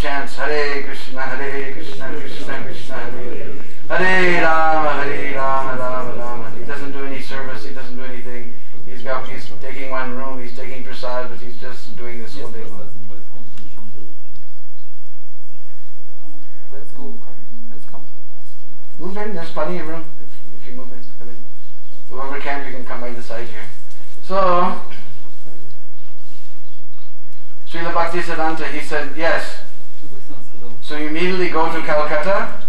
chants Hare Krishna, Krishna Krishna, Hare Hare, Hare Rama, Rama Rama. He doesn't do any service, he doesn't do anything. He's taking one room, he's taking prasad, but he's just doing this all day long. Let's come. Move in, there's plenty of room. If you move in, come in. Whoever can, you can come by the side here. So, Srila Bhaktisiddhanta, he said, yes. So you immediately go to Calcutta,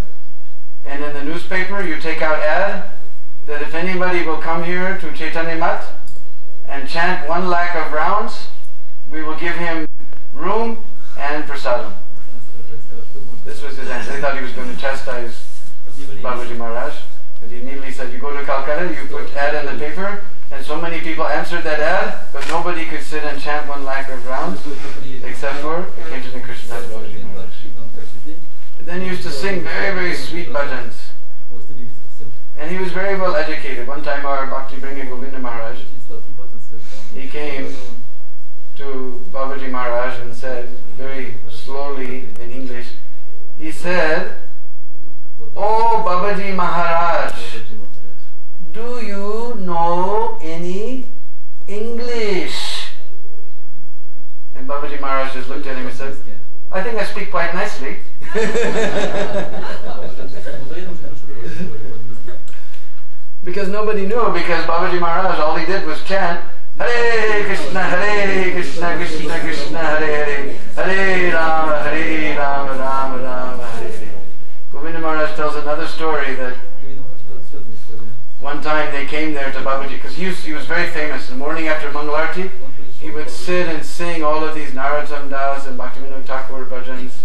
and in the newspaper you take out ad that if anybody will come here to Chaitanya Mat and chant 1 lakh of rounds, we will give him room and prasadam. This was his answer. They thought he was going to chastise Babaji Maharaj, but he immediately said, you go to Calcutta, you put ad in the paper, and so many people answered that ad, but nobody could sit and chant 1 lakh of rounds, except for occasionally Krishnadas Babaji Maharaj. But then he used to sing very, very sweet bhajans. And he was very well educated. One time our Bhakti Bringer Govinda Maharaj, he came to Babaji Maharaj and said, very slowly in English, he said, "Oh Babaji Maharaj, do you know any English?" And Babaji Maharaj just looked at him and said, "I think I speak quite nicely." Because nobody knew, because Babaji Maharaj, all he did was chant Hare Krishna, Krishna Krishna, Hare Hare, Hare Rama, Rama Rama, Hare Hare. Govinda Maharaj tells another story that one time they came there to Babaji, because he was very famous. In the morning after Mangalarti, he would sit and sing all of these Narottam Das and Bhaktivinoda Thakur bhajans.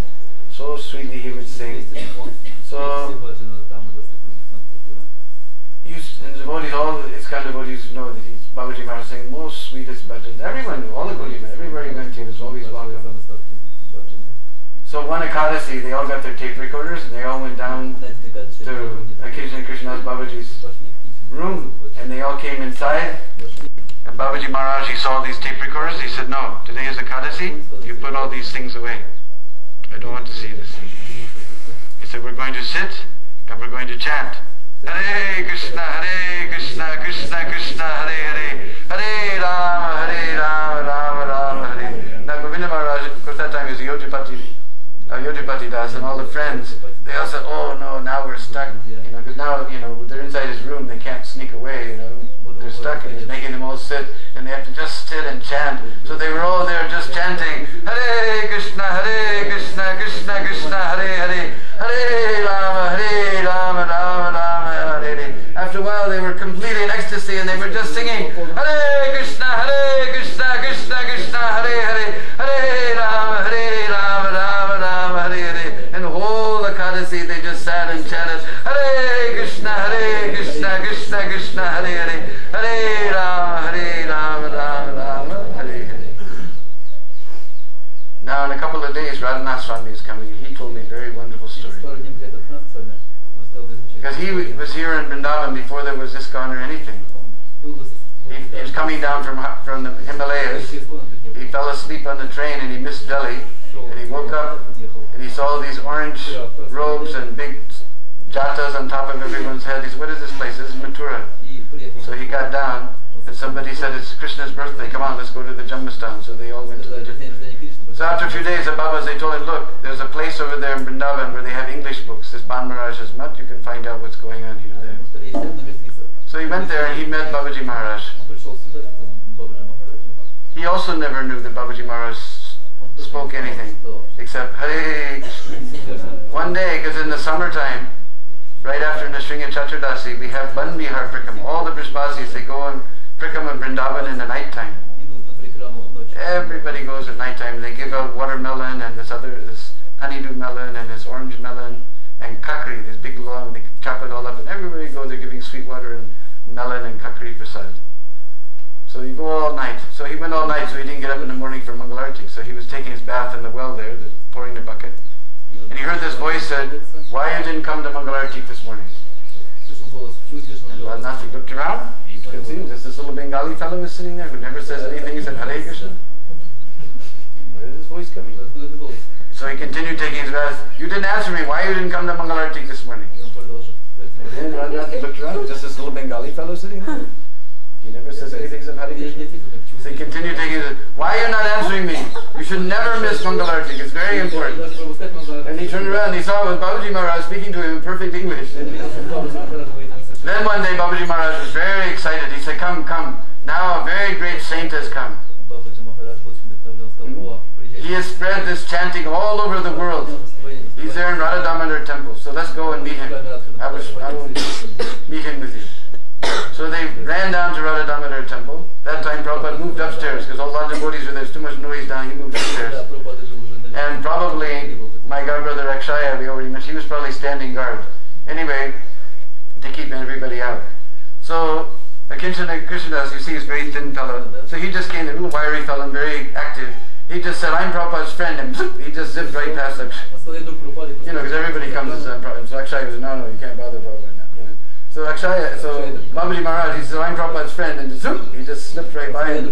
So sweetly he would sing. So, and devotees, all his kind of devotees know that Babaji Maharaj sang the most sweetest bhajans. Everyone knew, all the devotees, everywhere he went, he was always welcome. So one Ekadasi, they all got their tape recorders and they all went down to occasionally Krishnadas Babaji's room, and they all came inside. And Babaji Maharaj, he saw these tape recorders. He said, "No, today is Ekadasi. You put all these things away. I don't want to see this." He said, "We're going to sit and we're going to chant Hare Krishna, Krishna Krishna, Hare Hare, Hare Rama, Rama Rama, Hare." Now Govinda Maharaj, of course that time he was Yodhipati Das, and all the friends, they all said, "Oh no, now we're stuck," because now, they're inside his room, they can't sneak away, they're stuck, and he's making them all sit, and they have to just sit and chant. So they were all there just chanting, Hare Krishna, Krishna Krishna, Hare Hare, Hare Rama, Rama Rama, Hare Hare. After a while they were completely in ecstasy, and they were just singing, Hare Krishna, Krishna Krishna, Hare Hare, Hare Rama, Rama Rama, Hare Hare. And the whole Ekadasi they just sat and chanted, Hare Krishna, Krishna Krishna, Hare Hare, Hare Rama, Rama, Hare Hare. Now in a couple of days Radhanath Swami is coming. He told me a very wonderful story. Because he was here in Vrindavan before there was ISKCON or anything. He was coming down from the Himalayas. He fell asleep on the train and he missed Delhi. And he woke up and he saw these orange robes and big jatas on top of everyone's head. He said, "What is this place? This is Mathura." So he got down and somebody said, "It's Krishna's birthday. Come on, let's go to the Janmastan." So they all went to the So after a few days, the Babas, they told him, "Look, there's a place over there in Vrindavan where they have English books. This Maharajas Mat, you can find out what's going on here there." So he went there and he met Babaji Maharaj. He also never knew that Babaji Maharaj spoke anything except Hare Krishna. One day, because in the summertime, right after Nrsimha Chaturdasi, we have Ban Bihar Parikram. All the Brishbasis, they go on Parikram in Vrindavan in the night time. Everybody goes at night time. They give out watermelon and this honeydew melon and this orange melon and kakri, this big long, they chop it all up, and everywhere you go they're giving sweet water and melon and kakri prasad. So you go all night. So he went all night, so he didn't get up in the morning for Mangalarti. So he was taking his bath in the well there, pouring the bucket. And he heard this voice said, "Why you didn't come to Mangalarti this morning?" And Radhanath, he looked around. He could see this little Bengali fellow was sitting there who never says anything. He said, "Hare Krishna." Where is this voice coming? So he continued taking his bath. You didn't answer me. Why you didn't come to Mangalarti this morning? And then Radhanath looked around. Just this little Bengali fellow sitting there. He never says anything except Hare Krishna. So he continued taking his. Why are you not answering me? You should never miss Mangalarti. It's very important. And he turned around and he saw it was Babaji Maharaj speaking to him in perfect English. Then one day Babaji Maharaj was very excited. He said, come, come. Now a very great saint has come. He has spread this chanting all over the world. He's there in Radha temple. So let's go and meet him. I will meet him with you. So they ran down to Radha temple. That time Prabhupada moved upstairs because a lot of devotees were there. There's too much noise down. He moved upstairs. And probably my godbrother Akshaya, we already mentioned, he was probably standing guard. Anyway, to keep everybody out. So Akincana Krishnadas, you see, is a very thin fellow. So he just came, a little wiry fellow, very active. He just said, I'm Prabhupada's friend, and he just zipped right past Akshaya. You know, because everybody comes as Prabhupada. So Akshaya was, no, you can't bother Prabhupada now. You know. So Babaji Maharaj, he said, I'm Prabhupada's friend, and he just slipped right by him.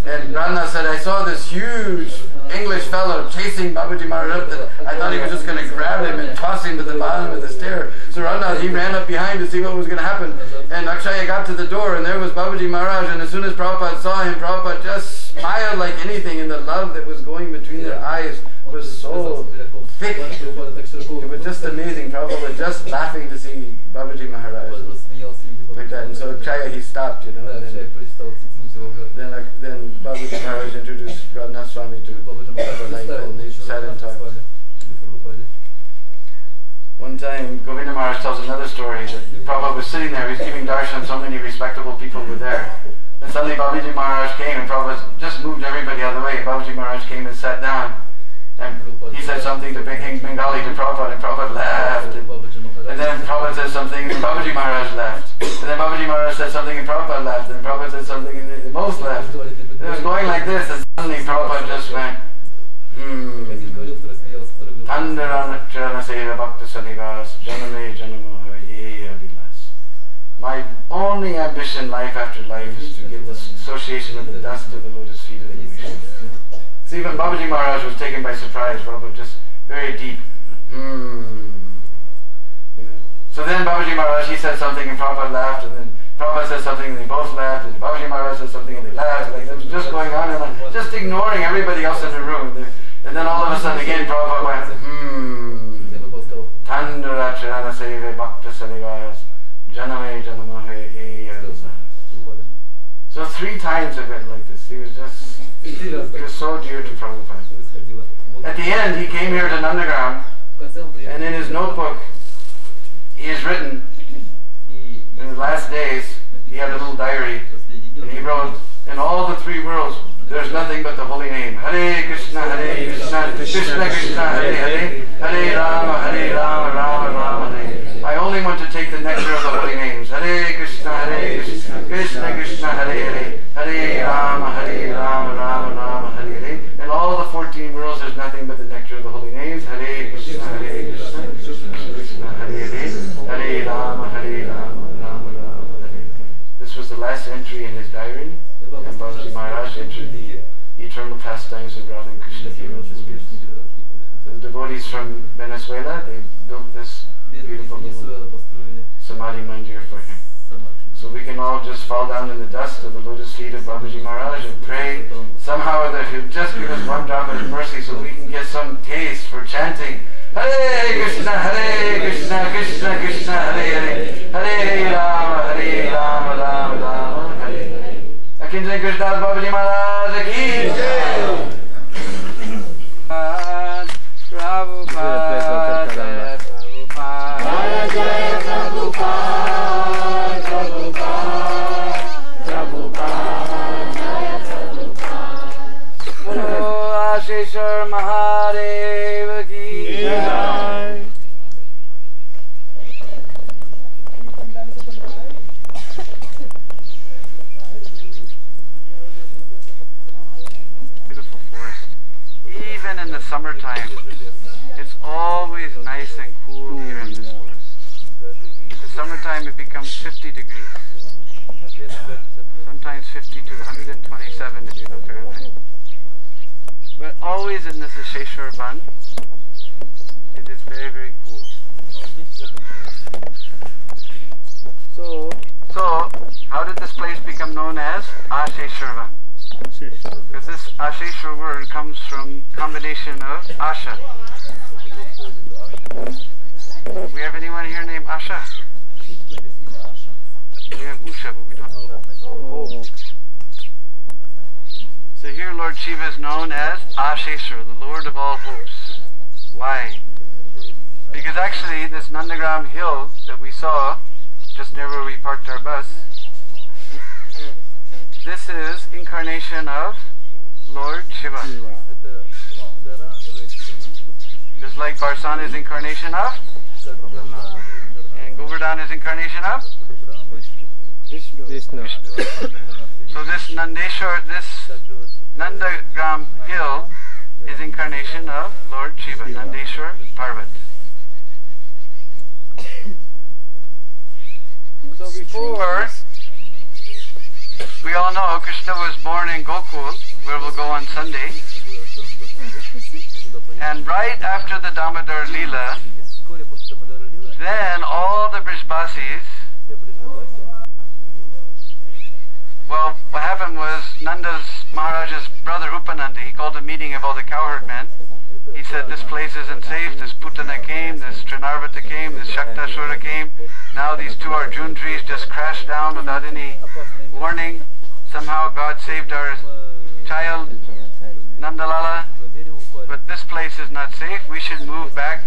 And Radhanath said, I saw this huge English fellow chasing Babaji Maharaj up. I thought he was just going to grab him and toss him to the bottom of the stair. So Radhanath, he ran up behind to see what was going to happen. And Akshaya got to the door, and there was Babaji Maharaj, and as soon as Prabhupada saw him, Prabhupada just smiled like anything, and the love that was going between their eyes was so thick. It was just amazing. Prabhupada was just laughing to see Babaji Maharaj like that. And so Akshaya, he stopped, you know. Then Babaji Maharaj introduced Radhanath Swami to Prabhupada, and they sat and talked. One time, Govinda Maharaj tells another story that Prabhupada was sitting there, he was giving darshan, so many respectable people were there. And suddenly Babaji Maharaj came, and Prabhupada just moved everybody out of the way. Babaji Maharaj came and sat down. And he said something to Bengali to Prabhupada, and Prabhupada laughed. And then Prabhupada said something, and Babaji Maharaj laughed. And then Babaji Maharaj said something, and Prabhupada laughed. And Prabhupada said something, and they both laughed. And it was going like this, and suddenly Prabhupada just went, My only ambition life after life is to get this association of the dust of the lotus feet of the Vishnu. So even Babaji Maharaj was taken by surprise, Prabhupada just very deep. You know. So then Babaji Maharaj, he said something and Prabhupada laughed, and then Prabhupada said something and they both laughed, and Babaji Maharaj said something and they laughed. Like it was just going on and on, just ignoring everybody else in the room. And then all of a sudden again Prabhupada went, Tandara Charana Seve Bhakta Sanivas Janame Janamahe. So 3 times it went like this. He was so dear to Prabhupada. At the end, he came here to Nandagram, and in his notebook, he has written, in his last days, he had a little diary, and he wrote, in all the 3 worlds, there's nothing but the holy name. Hare Krishna, Krishna Krishna, Hare Hare, Hare Rama, Rama Rama, Hare. I only want to take the nectar of the holy names. Hare Krishna, Krishna Krishna, Hare Hare, Hare Rama, Rama Rama, Hare Hare. In all the 14 worlds, there's nothing but the nectar of the holy names. Hare Krishna, Krishna Krishna, Hare Hare, Hare Rama, Rama Rama, Hare. This was the last entry in his diary, and Babaji Maharaj entered the eternal pastimes of Radha and Krishna here on this place. So the devotees from Venezuela, they built this beautiful little Samadhi Mandir for him. So we can all just fall down in the dust of the lotus feet of Babaji Maharaj and pray somehow that he'll just give us one drop of his mercy so we can get some taste for chanting Hare Krishna, Krishna Krishna, Hare Hare, Hare Rama, Rama Rama, Hare Hare. Akincana Krishnadas Babaji Maharaj ki jai. Prabhupada, Jaya Prabhupada, Jaya Prabhupada. Oh, Ashishar Mahadeva ki jai. Beautiful forest. Even in the summertime, it's always nice and cool here in this forest. In the summertime it becomes 50 degrees. Sometimes 52, 127 if you know Fahrenheit. But always in this Asheshwar Ban, it is very, very cool. So, how did this place become known as Asheshwar Ban? Because this Asheshwar word comes from combination of Asha. We have anyone here named Asha? We have Usha, but we don't know. Oh. So here Lord Shiva is known as Asheshwar, the Lord of all hopes. Why? Because actually this Nandagram hill that we saw just near where we parked our bus, this is incarnation of Lord Shiva. Just like Barsan is incarnation of, and Govardhan is incarnation of Vishnu. So this Nandeshwar, this Nandagram hill is incarnation of Lord Shiva, Nandeshwar Parvat. So before, we all know Krishna was born in Gokul, where we'll go on Sunday. And right after the Damodar Leela, then all the Brijbasis, well, what happened was Nanda's Maharaja's brother Upananda, he called a meeting of all the cowherd men. He said, this place isn't safe, this Putana came, this Trinarvata came, this Shaktasura came. Now these two Arjun trees just crashed down without any warning. Somehow God saved our child, Nandalala. But this place is not safe. We should move back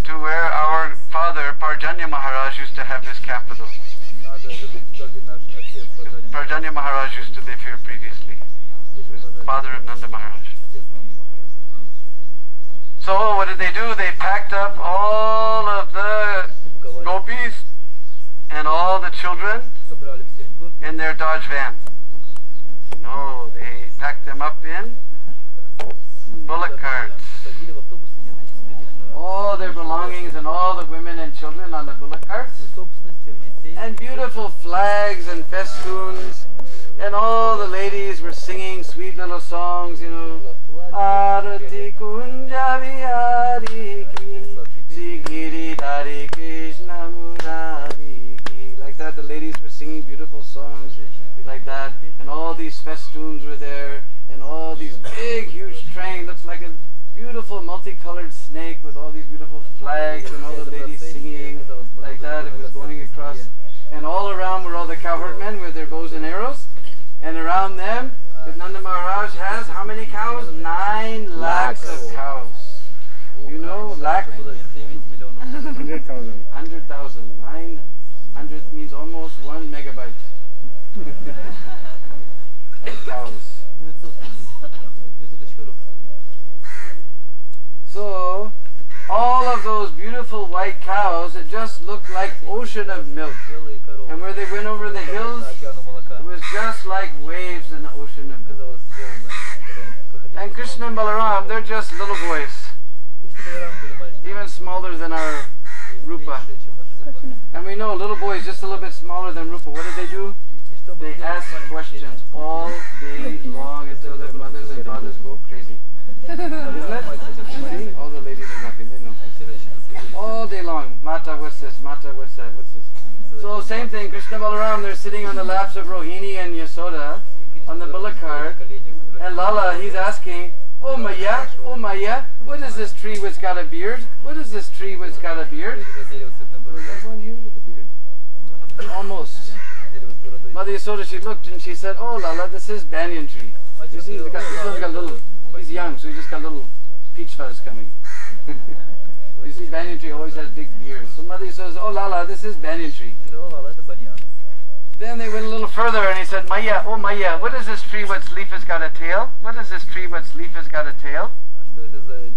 to where our father, Parjanya Maharaj, used to have his capital. Parjanya Maharaj used to live here previously. He was the father of Nanda Maharaj. So what did they do? They packed up all of the gopis and all the children in their Dodge van. No, they packed them up in bullock carts. All their belongings and all the women and children on the bullock carts. And beautiful flags and festoons. And all the ladies were singing sweet little songs, you know. Arati kunja vihari ki, Sigiri Hare Krisna Murari ki. Like that, the ladies were singing beautiful songs like that. And all these festoons were there. And all these big, huge train. Looks like a beautiful multicolored snake with all these beautiful flags and all the ladies singing like that. It was going across. And all around were all the cowherd men with their bows and arrows. And around them, Nanda Maharaj has how many cows? 9 lakhs of cows. You know, lakh? 100,000. 100,000. 900 means almost 1 megabyte of cows. So, all of those beautiful white cows, it just looked like ocean of milk. And where they went over the hills, it was just like waves in the ocean of milk. And Krishna and Balaram, they're just little boys. Even smaller than our Rupa. And we know little boys just a little bit smaller than Rupa. What did they do? They ask questions all day long until their mothers and fathers go crazy. Isn't it? See? All the ladies are laughing, they know. All day long. Mata, what's this? Mata, what's that? What's this? So same thing, Krishna Balaram, they're sitting on the laps of Rohini and Yasoda on the bullock cart. And Lala, he's asking, oh Maya, what is this tree which got a beard? What is this tree which got a beard? There's one here with a beard. Almost. Mother Yasoda, she looked and she said, oh Lala, this is banyan tree. You see, this one's got little, he's young, so he just got little peach fuzz coming. You see, banyan tree always has big beards. So Mother says, oh Lala, this is banyan tree. Then they went a little further and he said, Maya, oh Maya, what is this tree which leaf has got a tail? What is this tree which leaf has got a tail?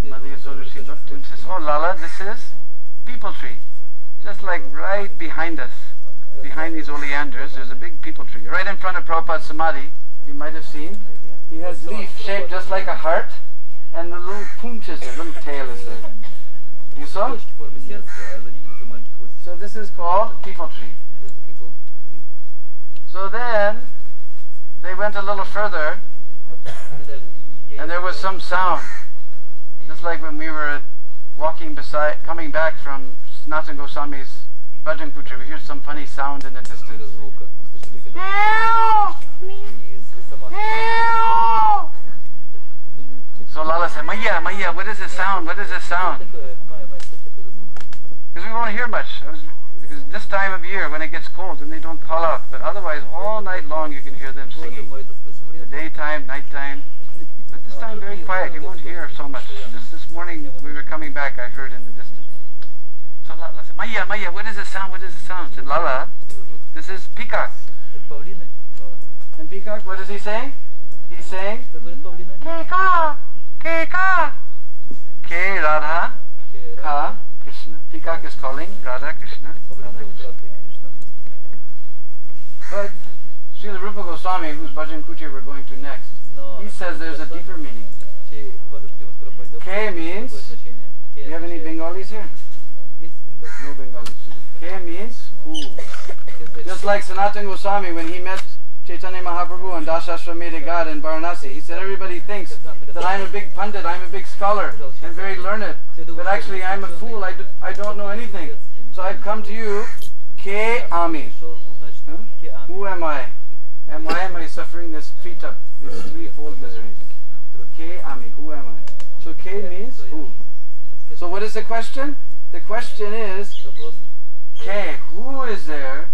Mother Yasoda, she looked and says, oh Lala, this is people tree. Just like right behind us, behind these oleanders, there's a big people tree. Right in front of Prabhupada's Samadhi, you might have seen. He has leaf shaped just like a heart, and the little punch is there, little tail is there. You saw? So this is called people tree. So then, they went a little further, and there was some sound, just like when we were coming back from Sanatana Goswami's Bhajan Kutra, we hear some funny sound in the distance. So Lala said, Maya, what is this sound? What is this sound? Because we won't hear much. Because this time of year, when it gets cold, then they don't call out. But otherwise, all night long, you can hear them singing. The daytime, nighttime. But this time, very quiet. You won't hear so much. Just this morning, we were coming back, I heard in the distance. So Lala said, Maya, what is this sound? What is this sound? I said, Lala, this is peacock. And peacock, what is he saying? He's saying, Keka, Keka, K Radha, Ka Krishna. Peacock is calling Radha Krishna. Radha Krishna. But Srila Rupa Goswami, whose Bhajan Kutir we're going to next, he says there's a deeper meaning. K means, do you have any Bengalis here? No Bengalis today. K means who. Just like Sanatana Goswami, when he met Chaitanya Mahaprabhu and Dasashwamedha God in Varanasi, he said everybody thinks that I'm a big pundit, I'm a big scholar, and very learned, but actually I'm a fool, I don't know anything. So I've come to you, Ke Ami. Huh? Who am I? And why am I suffering this these threefold miseries? Ke Ami, who am I? So Ke means who. So what is the question? The question is, Ke, who is there?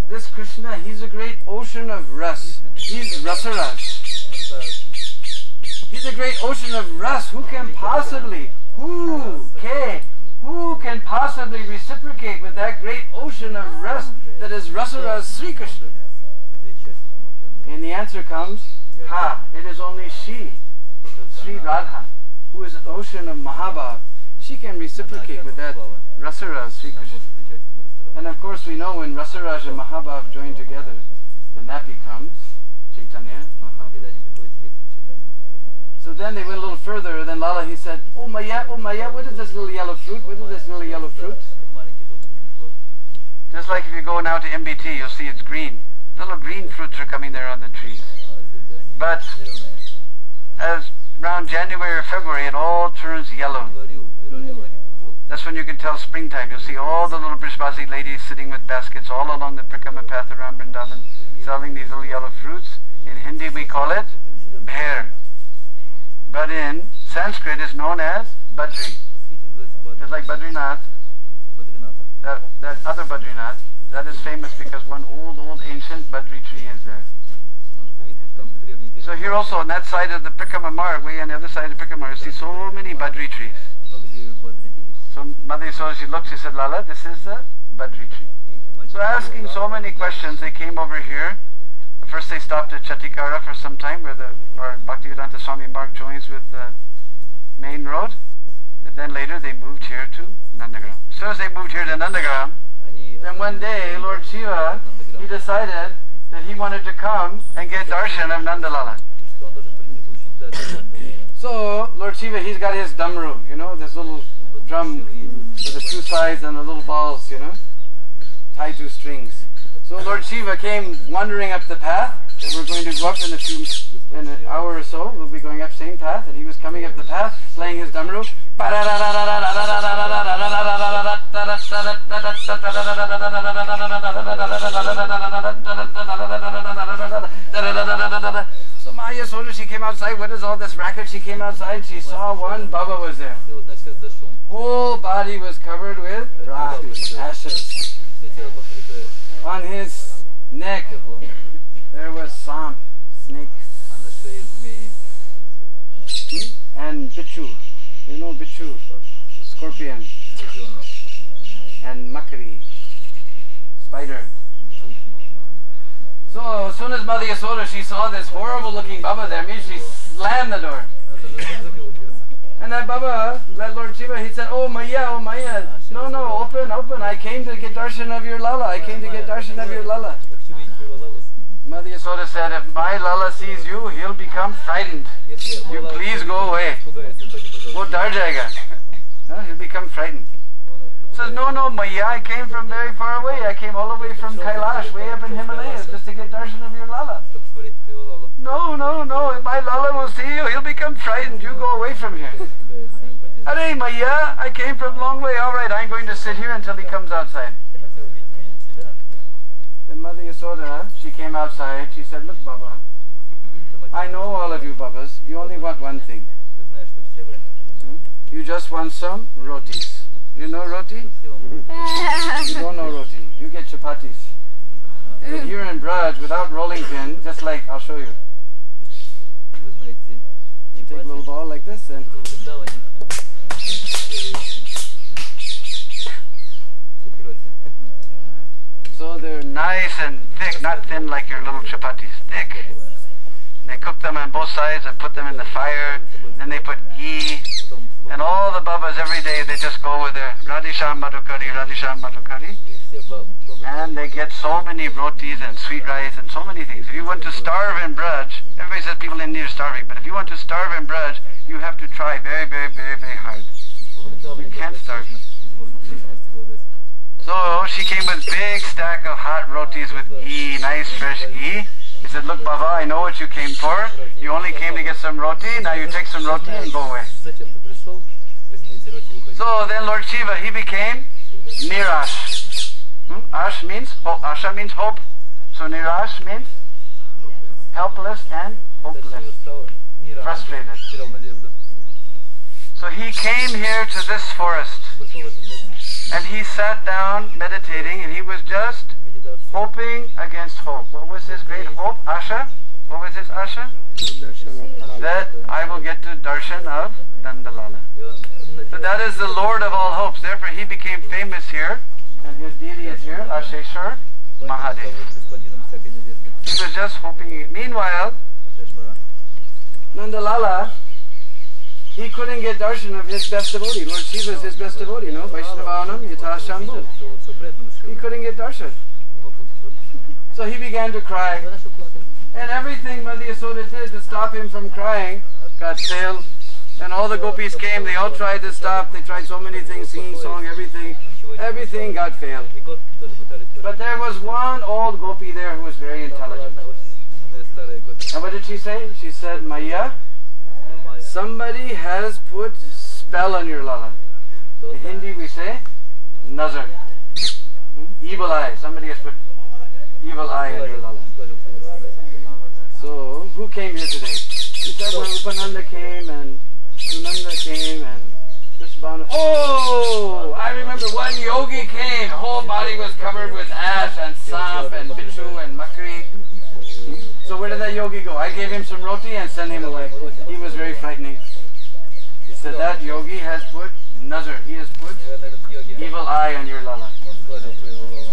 This Krishna, he's a great ocean of ras. He's Rasaras. He's a great ocean of ras. Who can possibly reciprocate with that great ocean of ras that is Rasaras Sri Krishna? And the answer comes, it is only she, Sri Radha, who is an ocean of Mahabhav. She can reciprocate with that Rasaras Sri Krishna. And of course we know when Rasaraj and Mahabhav join together, then that becomes Chaitanya Mahaprabhu. So then they went a little further, then Lala, he said, Oh Maya, what is this little yellow fruit? What is this little yellow fruit? Just like if you go now to MBT, you'll see it's green. Little green fruits are coming there on the trees. But as around January or February, it all turns yellow. That's when you can tell springtime. You'll see all the little Brishbasi ladies sitting with baskets all along the Parikram path around Vrindavan, selling these little yellow fruits. In Hindi we call it bher. But in Sanskrit it's known as Badri. Just like Badrinath, that other Badrinath, that is famous because one old ancient Badri tree is there. So here also on that side of the Parikram marg, way on the other side of the Parikram marg, you see so many Badri trees. So Mother Yasoda, she looked, she said, Lala, this is a Badri tree. So asking so many questions, they came over here. First they stopped at Chatikara for some time, where our Bhaktivedanta Swami Marg joins with the main road. And then later they moved here to Nandagram. As soon as they moved here to Nandagram, then one day Lord Shiva, he decided that he wanted to come and get darshan of Nandalala. So Lord Shiva, he's got his damru, this little drum with the two sides and the little balls, tied to strings. So Lord Shiva came wandering up the path that we're going to go up in an hour or so. We'll be going up same path, and he was coming up the path playing his damru. So Maya Yasoda, she came outside. What is all this racket? She came outside. She saw one Baba was there. Whole body was covered with ashes. On his neck there was swamp, snakes, and bichu. Bichu, scorpion, and makari, spider. So as soon as Mother Yasoda, she saw this horrible looking Baba there, she slammed the door. And that Baba, that Lord Shiva, he said, Oh Maya, no, open, I came to get darshan of your Lala, Mother Yasoda said, if my Lala sees you, he'll become frightened. You please go away. Wo dar jayega. He'll become frightened. says, no, Maya, I came from very far away. I came all the way from Kailash, way up in Himalayas, just to get darshan of your Lala. No, my Lala will see you. He'll become frightened. You go away from here. Hare Maya, I came from a long way. All right, I'm going to sit here until he comes outside. Then Mother Yasoda, she came outside. She said, look, Baba, I know all of you Babas. You only want one thing. You just want some rotis. You know roti? You don't know roti. You get chapatis. But here in Braj, without rolling pin, just like, I'll show you. You take a little ball like this and... So they're nice and thick, not thin like your little chapatis. Thick. They cook them on both sides and put them in the fire. Then they put ghee. And all the Babas every day, they just go with their Radhisham Madhukari. And they get so many rotis and sweet rice and so many things. If you want to starve in Braj, everybody says people in India are starving, but if you want to starve in Braj, you have to try very, very, very, very hard. You can't starve. So she came with a big stack of hot rotis with ghee, nice fresh ghee. He said, look Baba, I know what you came for. You only came to get some roti, now you take some roti and go away. So then Lord Shiva, he became Nirash. Ash means hope. Asha means hope. So Nirash means helpless and hopeless. Frustrated. So he came here to this forest. And he sat down meditating and he was just hoping against hope. What was his great hope? Asha? What was his Asha? That I will get to darshan of Dandalala. So that is the Lord of all hopes. Therefore he became famous here. And his deity is here, Asheshwar Mahadev. He was just hoping. Meanwhile, Nandalala, he couldn't get darshan of his best devotee. Lord Shiva is his best devotee, no? Vaishnavanam Yatha Shambhu. He couldn't get darshan. So he began to cry. And everything Mother Yasoda did to stop him from crying got failed. And all the gopis came, they all tried to stop. They tried so many things, singing song, everything. Everything got failed. But there was one old gopi there who was very intelligent. And what did she say? She said, Maya, somebody has put spell on your Lala. In Hindi we say, nazar. Evil eye. Somebody has put evil eye on your Lala. So, who came here today? She said, well, Upananda came and Sunanda came and Vishbanu. Oh! I remember one yogi came. Whole body was covered with ash and samp and bichu and makri. So where did that yogi go? I gave him some roti and sent him away. He was very frightening. He said that yogi has put nazar. He has put evil eye on your Lala.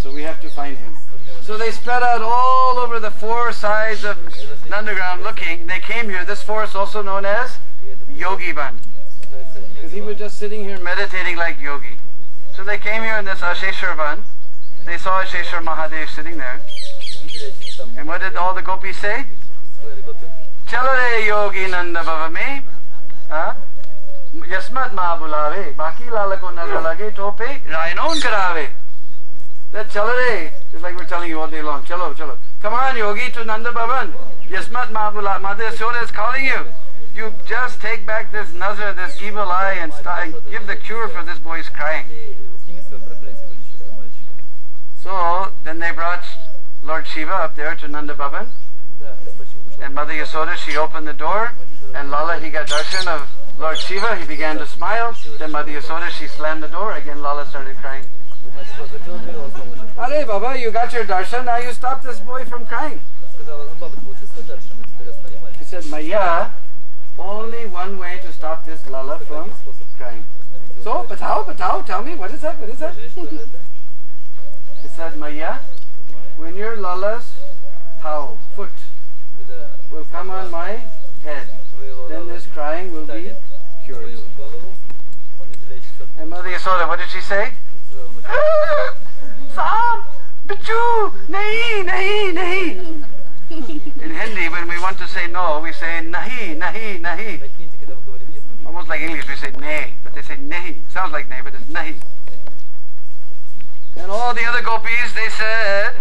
So we have to find him. So they spread out all over the four sides of Nandagram looking. They came here. This forest also known as Yogi Ban. Because he was just sitting here meditating like yogi. So they came here in this Asheshwar Ban. They saw Asheshwar Mahadev sitting there. And what did all the gopis say? Chalare yogi nanda bhava me. Yasmat ma bulave. Baki lala ko nazar lage tope rainon karave. That chalare, just like we're telling you all day long. Chalo, chalo. Come on yogi to Nanda Bhavan. Yasmat ma bulave. Mother Yasoda is calling you. You just take back this nazar, this evil eye, and give the cure for this boy's crying. So then they brought Lord Shiva up there to Nanda Bhavan. And Mother Yasoda, she opened the door. And Lala, he got darshan of Lord Shiva. He began to smile. Then Mother Yasoda, she slammed the door. Again Lala started crying. Hare Baba, you got your darshan. Now you stop this boy from crying. He said, Maya, only one way to stop this Lala from crying. So, batao, tell me, what is that? What is that? He said, Maya, when your Lala's pao, foot, will come on my head, then this crying will be cured. And Mother Yasoda, what did she say? Sam, bichu, nahi. In Hindi, when we want to say no, we say nahi. Almost like English, we say nay, but they say nahi. Sounds like nay, but it's nahi. the other gopis, they said,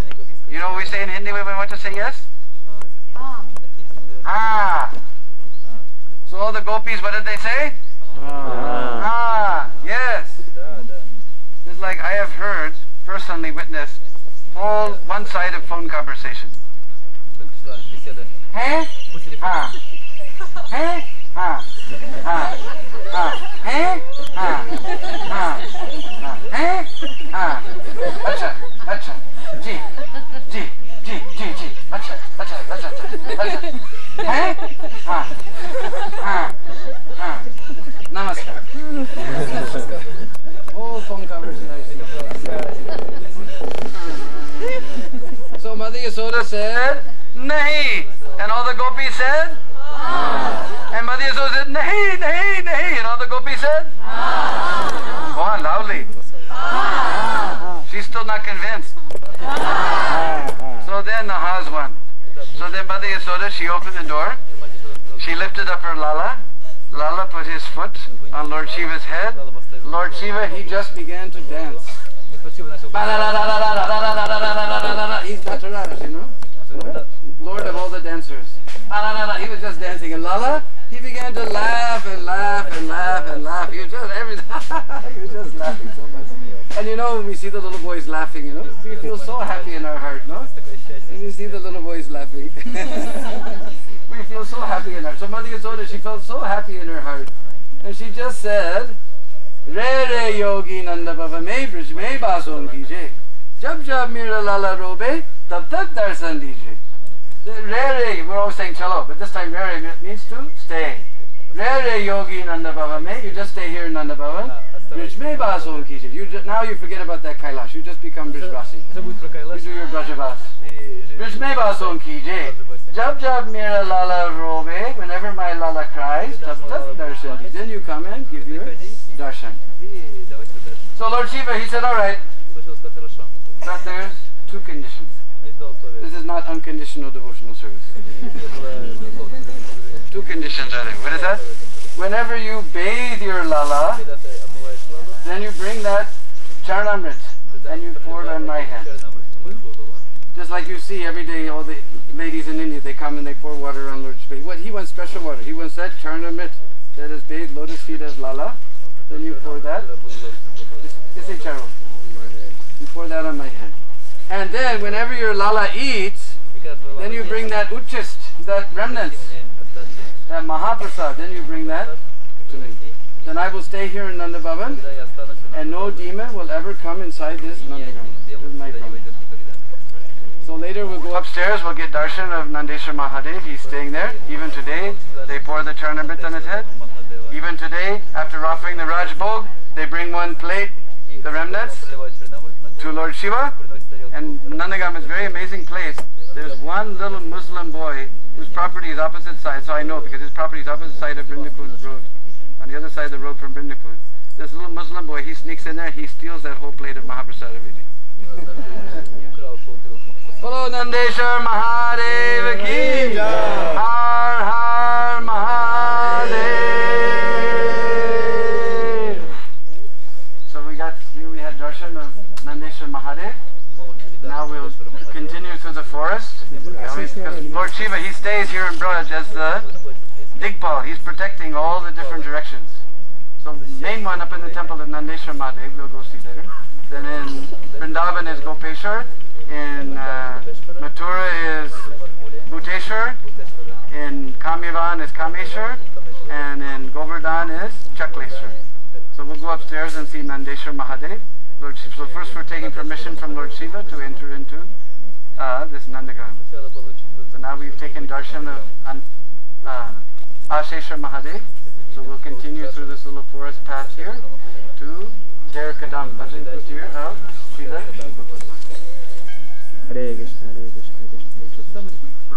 you know what we say in Hindi when we want to say yes? Ah. So all the gopis, what did they say? Ah. Yes. It's like I have heard, personally witnessed, whole one-sided phone conversation. Hey? Ah. Hey? Ah. Ah. Ah. Hey? Ah. Ah. Ah. Hey? Ah. Acha. Acha. Ji. Ji. Ji. Ji. Ji. Acha. Acha. Acha. Acha. Hey? Ah. Ah. Ah. Namaskar. Oh, phone conversation. So Mother Yasoda said, Nahi. And all the gopis said, and Mother Yasoda said, Nahi, nahi, nahi. And all the gopis said, go on, loudly. She's still not convinced. So then the Ha's won. So then Mother Yasoda, she opened the door. She lifted up her Lala. Lala put his foot on Lord Shiva's head. Lord Shiva, he just began to dance. He's Nataraja, you know? Lord of all the dancers. He was just dancing. And Lala, he began to laugh and laugh and laugh and laugh. He was just he was just laughing so much. And you know, when we see the little boys laughing, you know, we feel so happy in our heart, no? When we see the little boys laughing. We feel so happy in her. So Mother Yasoda, she felt so happy in her heart. And she just said, Re re yogi nanda baba me brij me bason kije. Jab jab mera lala robe, tab tab darsan dije. Re re, we're always saying chalo, but this time re re means to stay. Re re yogi nanda baba me, you just stay here in Nanda Bhavan. Brij me bason kije. Now you forget about that Kailash, you just become Brijvasi. You do your Brajavas. Brij me bason kije. Jab jab mera lala robe, whenever my lala cries, tab tab darshan. Then you come and give your darshan. So Lord Shiva, he said, all right, but there's two conditions. This is not unconditional devotional service. Two conditions are there. What is that? Whenever you bathe your lala, then you bring that charnamrit and you pour it on my head. Just like you see every day, all the ladies in India, they come and they pour water on Lord's face. What he wants special water. He wants that charnamrit that is bathed, lotus feet as lala. Then you pour that. This is charo. You pour that on my head. And then whenever your lala eats, then you bring that uchist, that remnants, that mahaprasad, then you bring that to me. Then I will stay here in Nanda Bhavan, and no demon will ever come inside this Nanda Bhavan. This is my problem. So later we'll go upstairs, we'll get darshan of Nandeshwar Mahadev. He's staying there. Even today, they pour the charnamrit on his head. Even today, after offering the Raj Bhog, they bring one plate, the remnants, to Lord Shiva. And Nandagam is a very amazing place. There's one little Muslim boy whose property is opposite side, so I know because his property is opposite side of Vrindavan road, on the other side of the road from Vrindavan. This little Muslim boy, he sneaks in there, he steals that whole plate of Mahaprasad every day. Bolo Nandeshwar Mahadev ki Har Har Mahadev. So we had darshan of Nandeshwar Mahadev. Now we'll continue through the forest. Because Lord Shiva, he stays here in Braj as the Digpal. He's protecting all the different directions. So main one up in the temple of Nandeshwar Mahadev, we'll go see later. Then in Vrindavan is Gopeshwar. In Mathura is Bhuteshwar. In Kamyavan is Kameshwar. And in Govardhan is Chakleshwar. So we'll go upstairs and see Nandeshwar Mahadev. Lord Shiva. So first we're taking permission from Lord Shiva to enter into this Nandagam. So now we've taken darshan of Asheshwar Mahadev. So we'll continue through this little forest path here to Ter Kadamba. Hare Krishna, Hare Krishna, Krishna Krishna.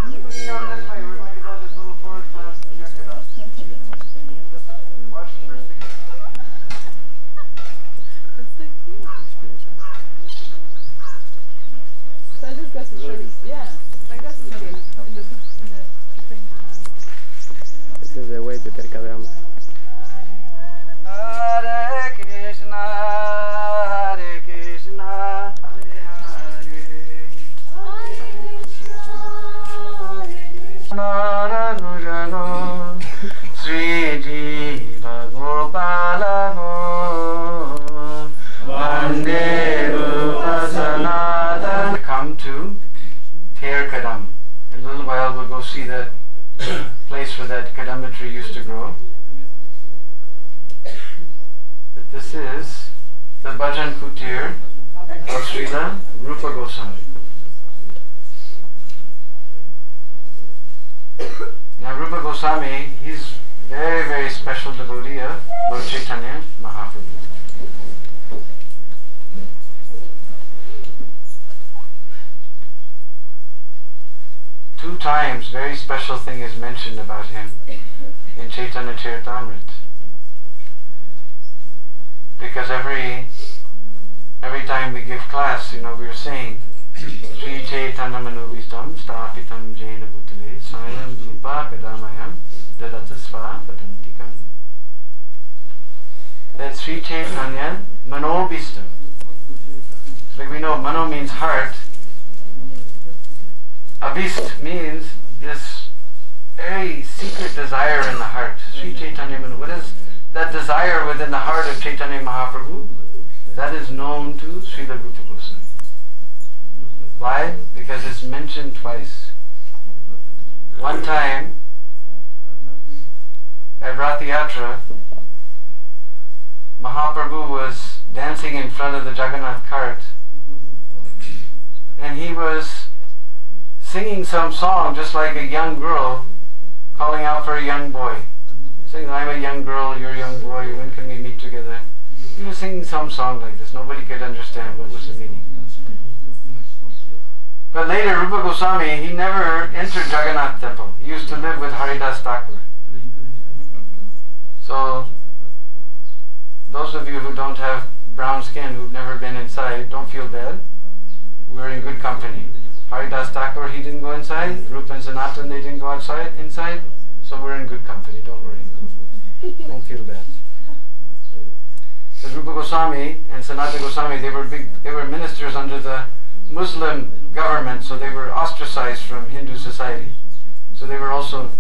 We're going to go this little forest path to Ter Kadamba. Watch the first thing. So I just got to show you. Yeah, I got to show you in the frame. This is the way to Ter Kadamba. Hare Krishna, Hare Krishna, Hare to Ter Kadamba. In a little while we'll go see that place where that Kadamba tree used to grow. But this is the Bhajan Kutir of Srila Rupa Goswami. Now Rupa Goswami, he's very, very special devotee of Lord Chaitanya Mahaprabhu. Two times very special thing is mentioned about him in Chaitanya Charitamrita. Because every time we give class, we are saying Sri Chaitanya Manubhistam Stapitam Jaina Bhutale Swayam Rupa Kadamayam Dadatasva Patantikam. That Sri Chaitanya Manobhistam. Like we know, Mano means heart. Abhist means this very secret desire in the heart. Sri Chaitanya Manu. What is that desire within the heart of Chaitanya Mahaprabhu? That is known to Srila Rupa Goswami. Why? Because it's mentioned twice. One time, at Rath Yatra, Mahaprabhu was dancing in front of the Jagannath cart, and he was singing some song just like a young girl calling out for a young boy. Saying, I'm a young girl, you're a young boy, when can we meet together? He was singing some song like this. Nobody could understand what was the meaning. But later, Rupa Goswami, he never entered Jagannath temple. He used to live with Haridas Thakur. So, those of you who don't have brown skin, who've never been inside, don't feel bad. We're in good company. Haridas Thakur, he didn't go inside. Rupa and Sanatan, they didn't go inside. So we're in good company, don't worry. Don't feel bad. Because Rupa Goswami and Sanatana Goswami, they were ministers under the Muslim government, so they were ostracized from Hindu society. So they were also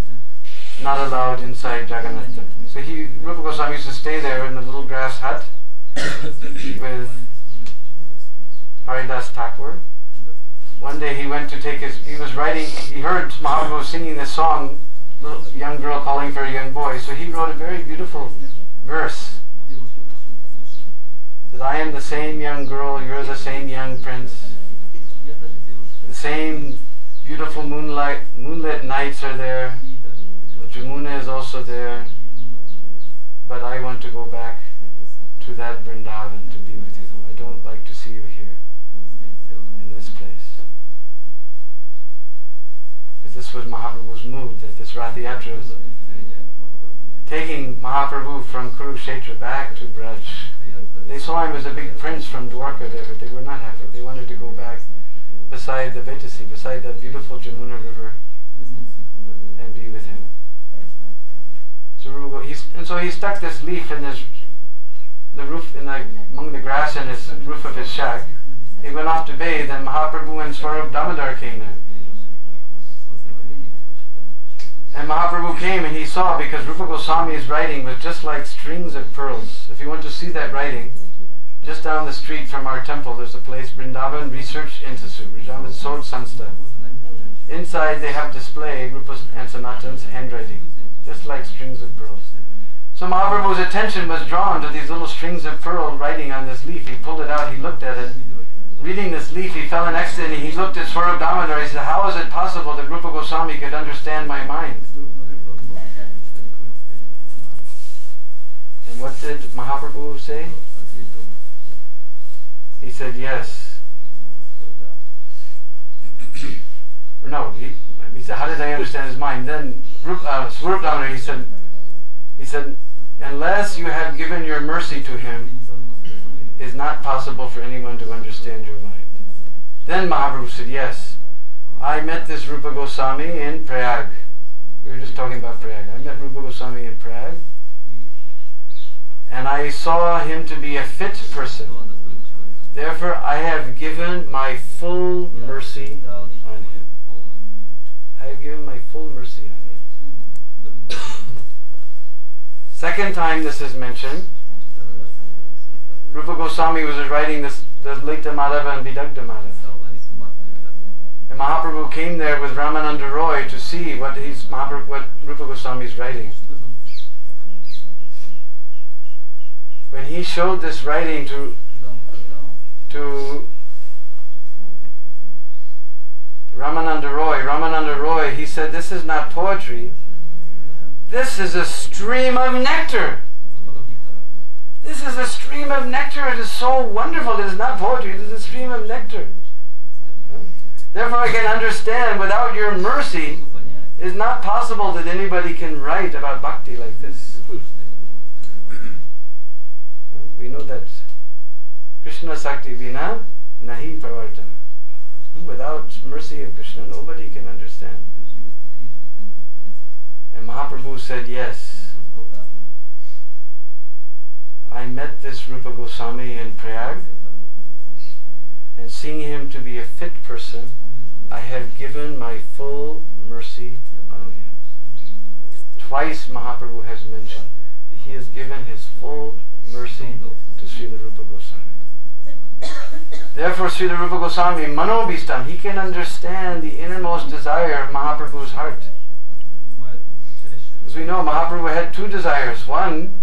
not allowed inside Jagannath temple. So Rupa Goswami used to stay there in the little grass hut with Haridas Thakur. One day he went to take he heard Mahaprabhu singing this song, little young girl calling for a young boy. So he wrote a very beautiful verse. That I am the same young girl, you're the same young prince. The same beautiful moonlit nights are there. Jamuna is also there. But I want to go back to that Vrindavan to be with you. I don't like to see you here in this place. Because this was Mahaprabhu's mood, that this Rath Yatra was taking Mahaprabhu from Kurukshetra back to Braj. They saw him as a big prince from Dwarka there, but they were not happy. They wanted to go back beside the Vetasi, beside that beautiful Jamuna river, and be with him. So he stuck this leaf in the roof, among the grass in his roof of his shack. He went off to bathe, and Mahaprabhu and Swarup Damodar came there. And Mahaprabhu came and he saw, because Rupa Goswami's writing was just like strings of pearls. If you want to see that writing, just down the street from our temple there's a place, Vrindavan Research Institute, Vrindavan Sod Sanstha. Inside they have displayed Rupa and Sanatan's handwriting, just like strings of pearls. So Mahaprabhu's attention was drawn to these little strings of pearl writing on this leaf. He pulled it out, he looked at it. Reading this leaf, he fell in ecstasy. He looked at Swarup Damodar. He said, how is it possible that Rupa Goswami could understand my mind? And what did Mahaprabhu say? He said, yes. No, he said, how did I understand his mind? Then Swarup Damodar, he said, unless you have given your mercy to him, is not possible for anyone to understand your mind. Then Mahaprabhu said, yes, I met this Rupa Goswami in Prayag. We were just talking about Prayag. I met Rupa Goswami in Prayag, and I saw him to be a fit person. Therefore, I have given my full mercy on him. I have given my full mercy on him. Second time this is mentioned, Rupa Goswami was writing the Lita Madhava and Vidagdha Madhava. And Mahaprabhu came there with Ramananda Roy to see what Rupa Goswami is writing. When he showed this writing to Ramananda Roy, he said, "This is not poetry. This is a stream of nectar. This is a stream of nectar. It is so wonderful. It is not poetry. It is a stream of nectar. Therefore I can understand, without your mercy, it is not possible that anybody can write about bhakti like this." We know that Krishna Sakti Vina Nahi Pravartana. Without mercy of Krishna, nobody can understand. And Mahaprabhu said, "Yes, I met this Rupa Goswami in Prayag, and seeing him to be a fit person, I have given my full mercy on him." Twice Mahaprabhu has mentioned that he has given his full mercy to Srila Rupa Goswami. Therefore Srila Rupa Goswami, Manobhistam, he can understand the innermost desire of Mahaprabhu's heart. As we know, Mahaprabhu had two desires. One,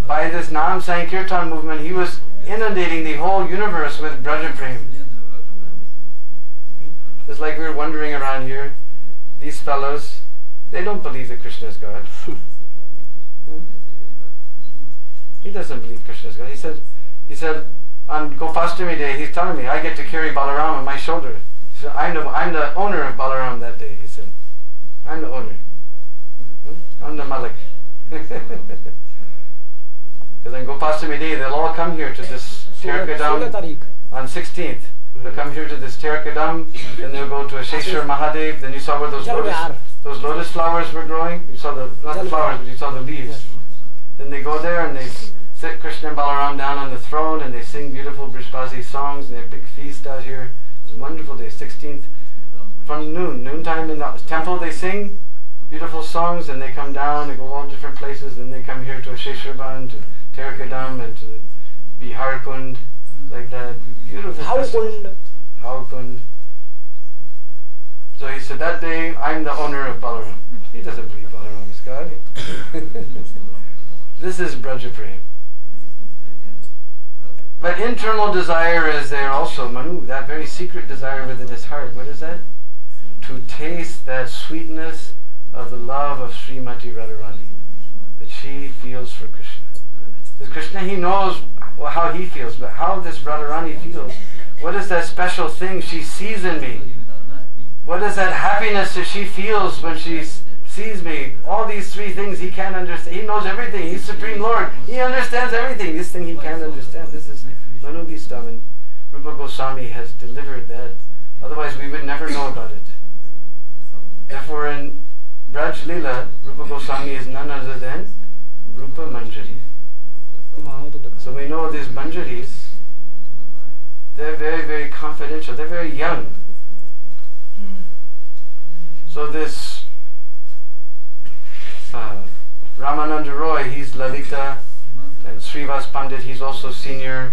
by this Nam Sankirtan movement, he was inundating the whole universe with Braja Prem. Just like we were wandering around here, these fellows, they don't believe that Krishna is God. He doesn't believe Krishna is God. He said, on Gopastami Day, he's telling me, I get to carry Balaram on my shoulder. He said, I'm the owner of Balaram that day, he said. I'm the owner. I'm the Malik. Because on Gopastami Day, they'll all come here to this Ter Kadamba on 16th. They'll come here to this Ter Kadamba, and they'll go to Asheshwar Mahadev. Then you saw where those lotus flowers were growing. You saw not the flowers, but you saw the leaves. Then they go there and they sit Krishna and Balaram down on the throne, and they sing beautiful Brishbasi songs, and they have a big feast out here. It's a wonderful day, 16th. From noontime in the temple, they sing beautiful songs, and they come down, they go all different places, and they come here to Asheshwar, to Ter Kadamba, and to Bihar Kund, like that. Beautiful festival. Kund. So he said, that day, I'm the owner of Balaram. He doesn't believe Balaram is God. This is Braja Prem. But internal desire is there also, Manu, that very secret desire within his heart. What is that? To taste that sweetness of the love of Srimati Radharani that she feels for Krishna. Because Krishna, he knows how he feels, but how this Radharani feels. What is that special thing she sees in me? What is that happiness that she feels when she sees me? All these three things he can't understand. He knows everything. He's Supreme Lord. He understands everything. This thing he can't understand. This is Manubhistam, and Rupa Goswami has delivered that. Otherwise we would never know about it. Therefore in Braj Lila, Rupa Goswami is none other than Rupa Manjari. So we know these Manjaris, they're very, very confidential. They're very young. So this Ramananda Roy, he's Lalita, and Srivas Pandit, he's also senior.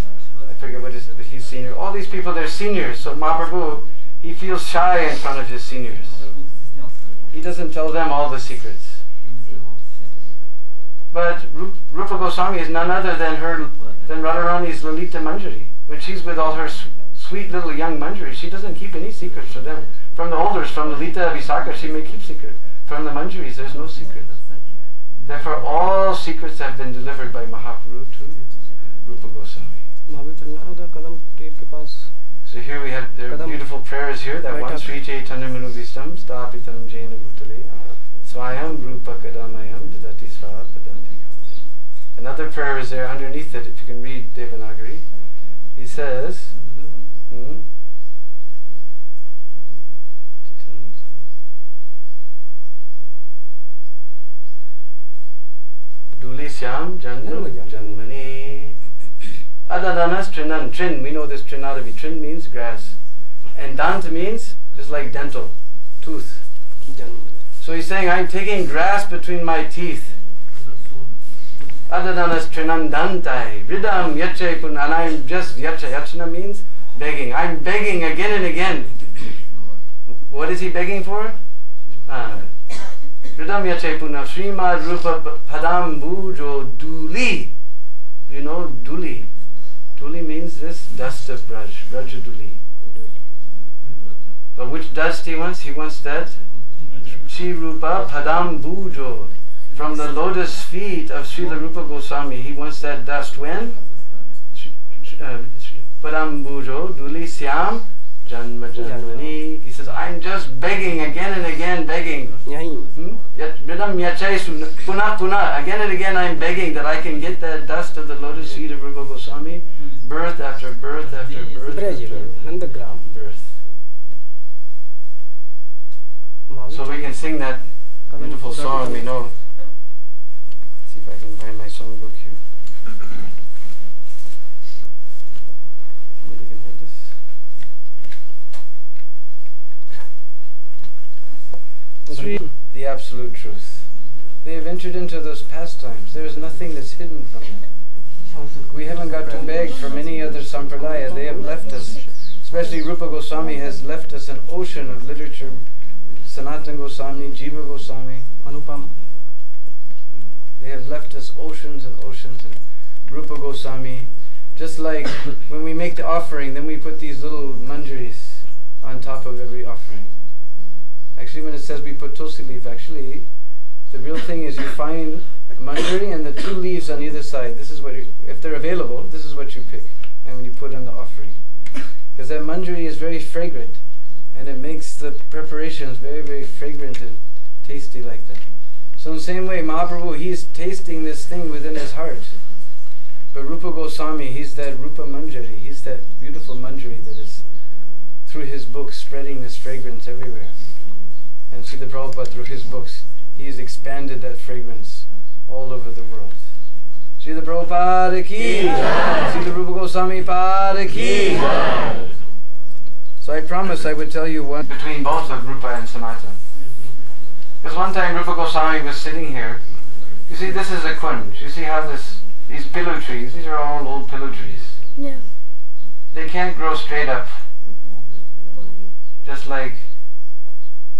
I forget what is, but he's senior. All these people, they're seniors. So Mahaprabhu, he feels shy in front of his seniors. He doesn't tell them all the secrets. But Rupa Goswami is none other than Radharani's Lalita Manjari. When she's with all her sweet little young Manjaris, she doesn't keep any secrets from them. From the elders, from Lalita Visakha, she may keep secret. From the Manjaris, there's no secrets. Therefore, all secrets have been delivered by Mahaprabhu to Rupa Goswami. So here we have their beautiful prayers here. That one, Sri Chaitanya Manubhistam Stapitam Jaina Bhutale Swayam Rupa Kadamayam Dadati Sva Padanti. Another prayer is there underneath it, if you can read Devanagari. He says, Duli Syam Janmani Adadanas Trinan. Trin, we know this Trinadavi. Trin means grass. And Dant means just like dental, tooth. So he's saying, I'm taking grass between my teeth. Adadanas Trinan Dantai. Ridam Yache Kun. And I'm just Yacha. Yachana means begging. I'm begging again and again What is he begging for? Hridam yache puna Srimad Rupa Padam Bhujo Duli. You know Duli. Duli means this dust of Braj. Braja Duli. But which dust he wants? He wants that Sri Rupa Padam Bhujo. From the lotus feet of Srila Rupa Goswami. He wants that dust. When? Padam Bhujo Duli Syam Janma Janmani. He says, I'm just begging again and again, begging. Hridam yache puna puna. Again and again I'm begging that I can get that dust of the lotus feet of Rupa Goswami. Birth after birth after birth after birth. So we can sing that beautiful song we know. Let's see if I can find my songbook here. Somebody can hold this. The absolute truth. They have entered into those pastimes. There is nothing that's hidden from them. We haven't got to beg from any other sampradaya. They have left us. Especially Rupa Goswami has left us an ocean of literature. Sanatana Goswami, Jiva Goswami, Anupam. They have left us oceans and oceans, and Rupa Goswami. Just like when we make the offering, then we put these little manjaris on top of every offering. Actually, when it says we put tulsi leaf, actually, the real thing is you find a manjari and the 2 leaves on either side. This is what, if they're available, this is what you pick, and when you put on the offering. Because that manjari is very fragrant, and it makes the preparations very, very fragrant and tasty like that. So in the same way, Mahaprabhu, he's tasting this thing within his heart. But Rupa Goswami, he's that Rupa Manjari, he's that beautiful manjari that is, through his books, spreading this fragrance everywhere. And Srila Prabhupada, through his books, he's expanded that fragrance all over the world. Srila Prabhupada ki, Srila Rupa Goswami Pada ki. So I promised I would tell you one between both of Rupa and Sanatana. Because one time Rupa Goswami was sitting here. You see, this is a kunj. You see how these pillow trees, these are all old pillow trees. No. They can't grow straight up. Just like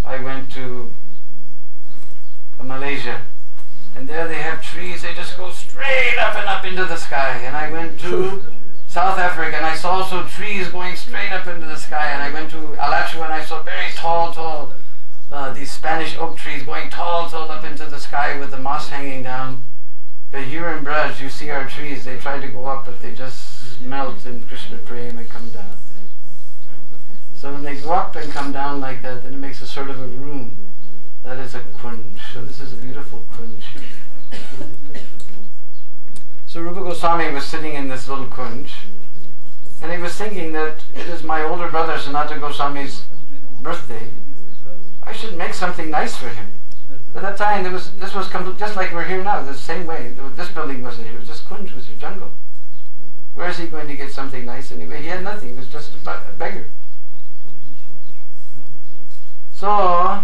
I went to Malaysia, and there they have trees, they just go straight up and up into the sky. And I went to South Africa, and I saw also trees going straight up into the sky. And I went to Alachua, and I saw very tall, these Spanish oak trees going tall up into the sky with the moss hanging down. But here in Braj, you see our trees, they try to go up, but they just melt in Krishna Prem and come down. So when they go up and come down like that, then it makes a sort of a room. That is a kunj. So this is a beautiful kunj. So Rupa Goswami was sitting in this little kunj, and he was thinking that it is my older brother Sanatana Goswami's birthday. I should make something nice for him. At that time, this was just like we're here now, the same way. This building wasn't here, it was just kunj, was a jungle. Where is he going to get something nice anyway? He had nothing, he was just a beggar. So,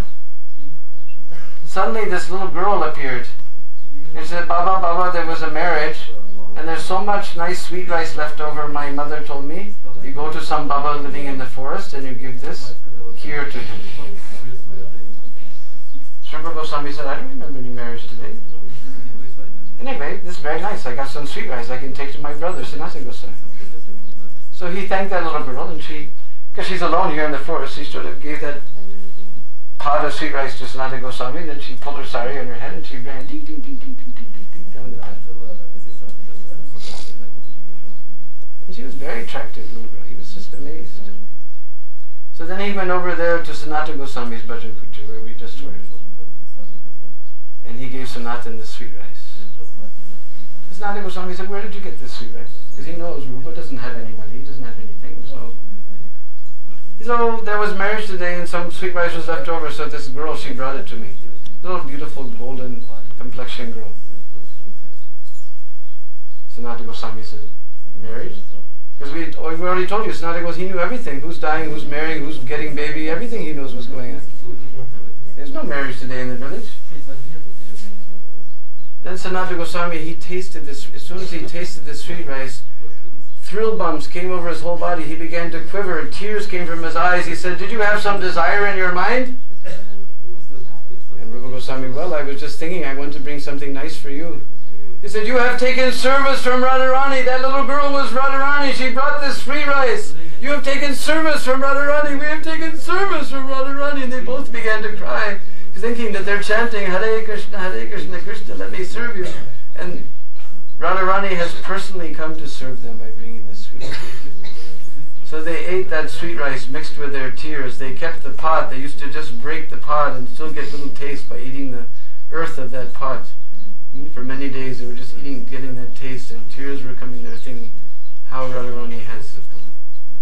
suddenly this little girl appeared. And she said, Baba, there was a marriage, and there's so much nice sweet rice left over, my mother told me. You go to some Baba living in the forest, and you give this kheer to him. Srila Goswami said, I don't remember any marriage today. Anyway, this is very nice. I got some sweet rice I can take to my brother, Sanatana Goswami. So he thanked that little girl, and because she's alone here in the forest, he sort of gave that pot of sweet rice to Sanatana Goswami. Then she pulled her sari on her head and she ran ding, ding, ding, ding, ding, ding, ding, down the path. And she was very attractive little girl. He was just amazed. So then he went over there to Sanatana Goswami's bhajan kutir, where we just were. And he gave Sanatana the sweet rice. Sanatana Goswami said, where did you get this sweet rice? Because he knows Rupa doesn't have any money, he doesn't have anything. So there was marriage today and some sweet rice was left over, so this girl, she brought it to me. Little beautiful golden complexion girl. Sanatana Goswami said, married? Because we already told you, Sanatana Goswami, he knew everything. Who's dying, who's marrying, who's getting baby, everything he knows what's going on. There's no marriage today in the village. Then Sanatana Goswami, he tasted this, as soon as he tasted the sweet rice, thrill bumps came over his whole body. He began to quiver and tears came from his eyes. He said, "Did you have some desire in your mind?" And Rupa Goswami, "Well, I was just thinking I want to bring something nice for you." He said, "You have taken service from Radharani. That little girl was Radharani. She brought this free rice. You have taken service from Radharani. We have taken service from Radharani." And they both began to cry, thinking that they're chanting, "Hare Krishna, Krishna, let me serve you." And Radharani has personally come to serve them by bringing this sweet rice. So they ate that sweet rice mixed with their tears. They kept the pot. They used to just break the pot and still get little taste by eating the earth of that pot. For many days they were just getting that taste, and tears were coming there thinking how Radharani has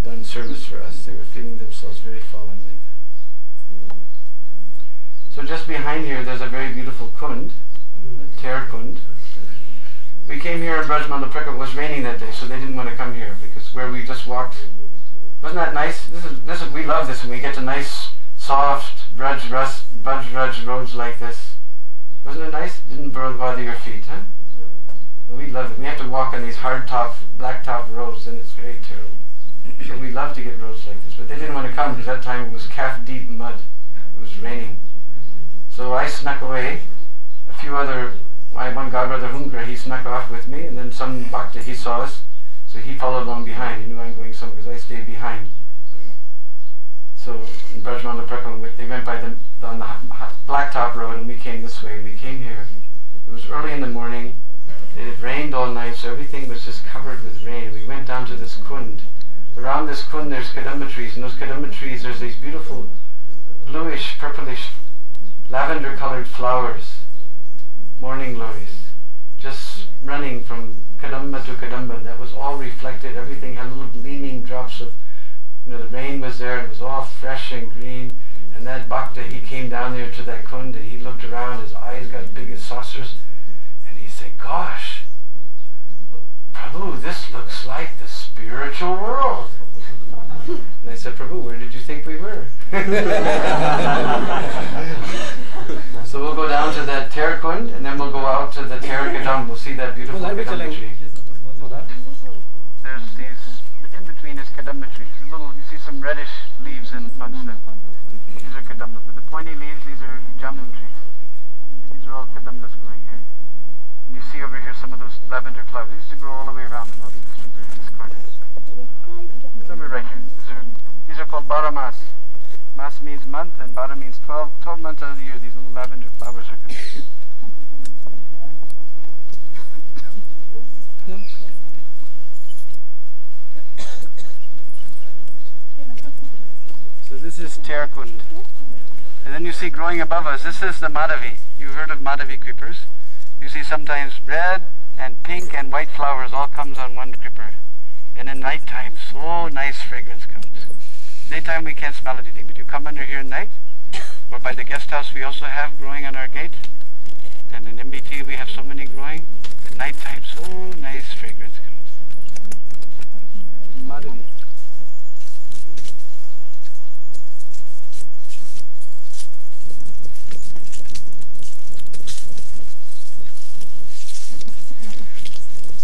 done service for us. They were feeling themselves very fallen like that. So just behind here there's a very beautiful kund, Ter Kund. We came here in Brajmanda Prakram. It was raining that day, so they didn't want to come here because where we just walked, wasn't that nice? This is we love this when we get to nice, soft Braj roads like this. Wasn't it nice? Didn't bother your feet, huh? Well, we love it. We have to walk on these hard top, black top roads, and it's very terrible. So we love to get roads like this, but they didn't want to come because that time it was calf-deep mud. It was raining. So I snuck away. A few other, one godbrother Hunkra, he snuck off with me, and then some bhakta, he saw us, so he followed along behind. He knew I'm going somewhere because I stayed behind. So in Brajmanda Prakram, they went by on the blacktop road, and we came this way, and we came here. It was early in the morning. It had rained all night, so everything was just covered with rain. We went down to this kund. Around this kund there's kadamba trees, and those kadamba trees, there's these beautiful bluish, purplish, lavender-colored flowers, morning glories, just running from kadamba to kadamba. And that was all reflected. Everything had little gleaming drops of, the rain was there, and it was all fresh and green. And that bhakta, he came down there to that kund, and he looked around, his eyes got big as saucers, and he said, "Gosh, Prabhu, this looks like the spiritual world." And I said, "Prabhu, where did you think we were?" So we'll go down to that Ter Kund, and then we'll go out to the Ter Kadamba. We'll see that beautiful kadamba tree. There's these, in between is kadamba trees. You see some reddish leaves amongst them. These are kadambas. With the pointy leaves, these are jamun trees. These are all kadambas growing here. And you see over here some of those lavender flowers. They used to grow all the way around, and now they just grew in this corner. Some are right here. These are called Baramas. Mas means month, and Bara means 12 months out of the year. These little lavender flowers are coming. No? So this is Ter Kund. And then you see growing above us, this is the Madhavi. You've heard of Madhavi creepers. You see sometimes red and pink and white flowers all comes on one creeper. And in night time, so nice fragrance comes. Daytime we can't smell anything, but you come under here at night, or by the guest house we also have growing on our gate. And in MBT we have so many growing. At night time, so nice fragrance comes. Madhavi.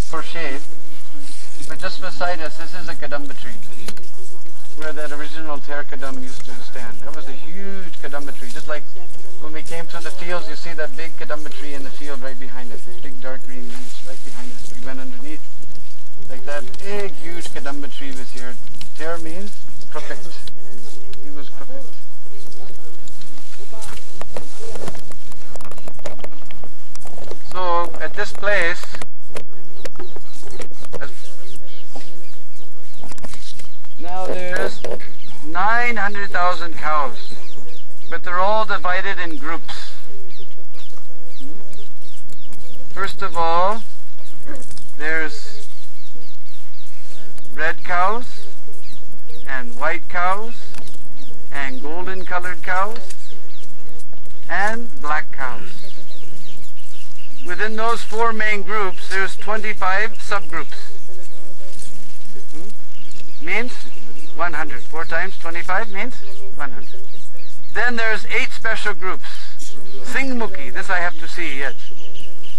For shade, but just beside us, this is a kadamba tree, where that original Ter Kadamba used to stand. That was a huge kadamba tree, just like when we came through the fields, you see that big kadamba tree in the field right behind us, this big dark green leaves right behind us. We went underneath, like that big, huge kadamba tree was here. Ter means crooked. He was crooked. So at this place, now there's 900,000 cows, but they're all divided in groups. First of all, there's red cows, and white cows, and golden colored cows, and black cows. Within those four main groups, there's 25 subgroups. Means 100. 4 times 25 means 100. Then there's 8 special groups. Singmukhi, this I have to see yet.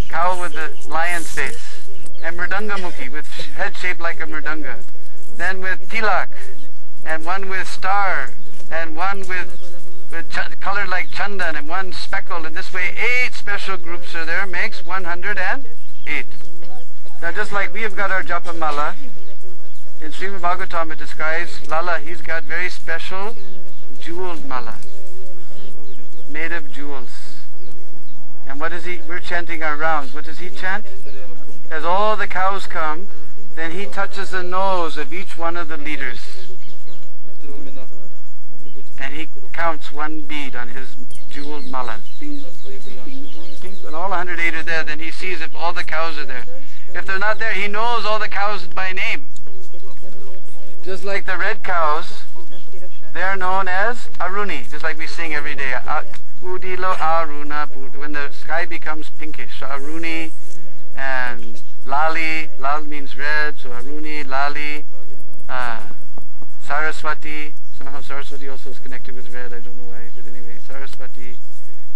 Cow with the lion's face. and mridanga mukhi with head shaped like a mridanga. Then with tilak, and one with star, and one with colored like chandan, and one speckled. And this way 8 special groups are there, makes 108. Now just like we have got our japa mala, in Srimad Bhagavatam it describes Lala, he's got very special jeweled mala, made of jewels. And what is he? We're chanting our rounds. What does he chant? As all the cows come, then he touches the nose of each one of the leaders. And he counts one bead on his jeweled mala. When all 108 are there, then he sees if all the cows are there. If they're not there, he knows all the cows by name. Just like the red cows, they are known as Aruni, just like we sing every day. Udilo Aruna, when the sky becomes pinkish. So Aruni and Lali, Lal means red, so Aruni, Lali, Saraswati, somehow Saraswati also is connected with red, I don't know why, but anyway, Saraswati.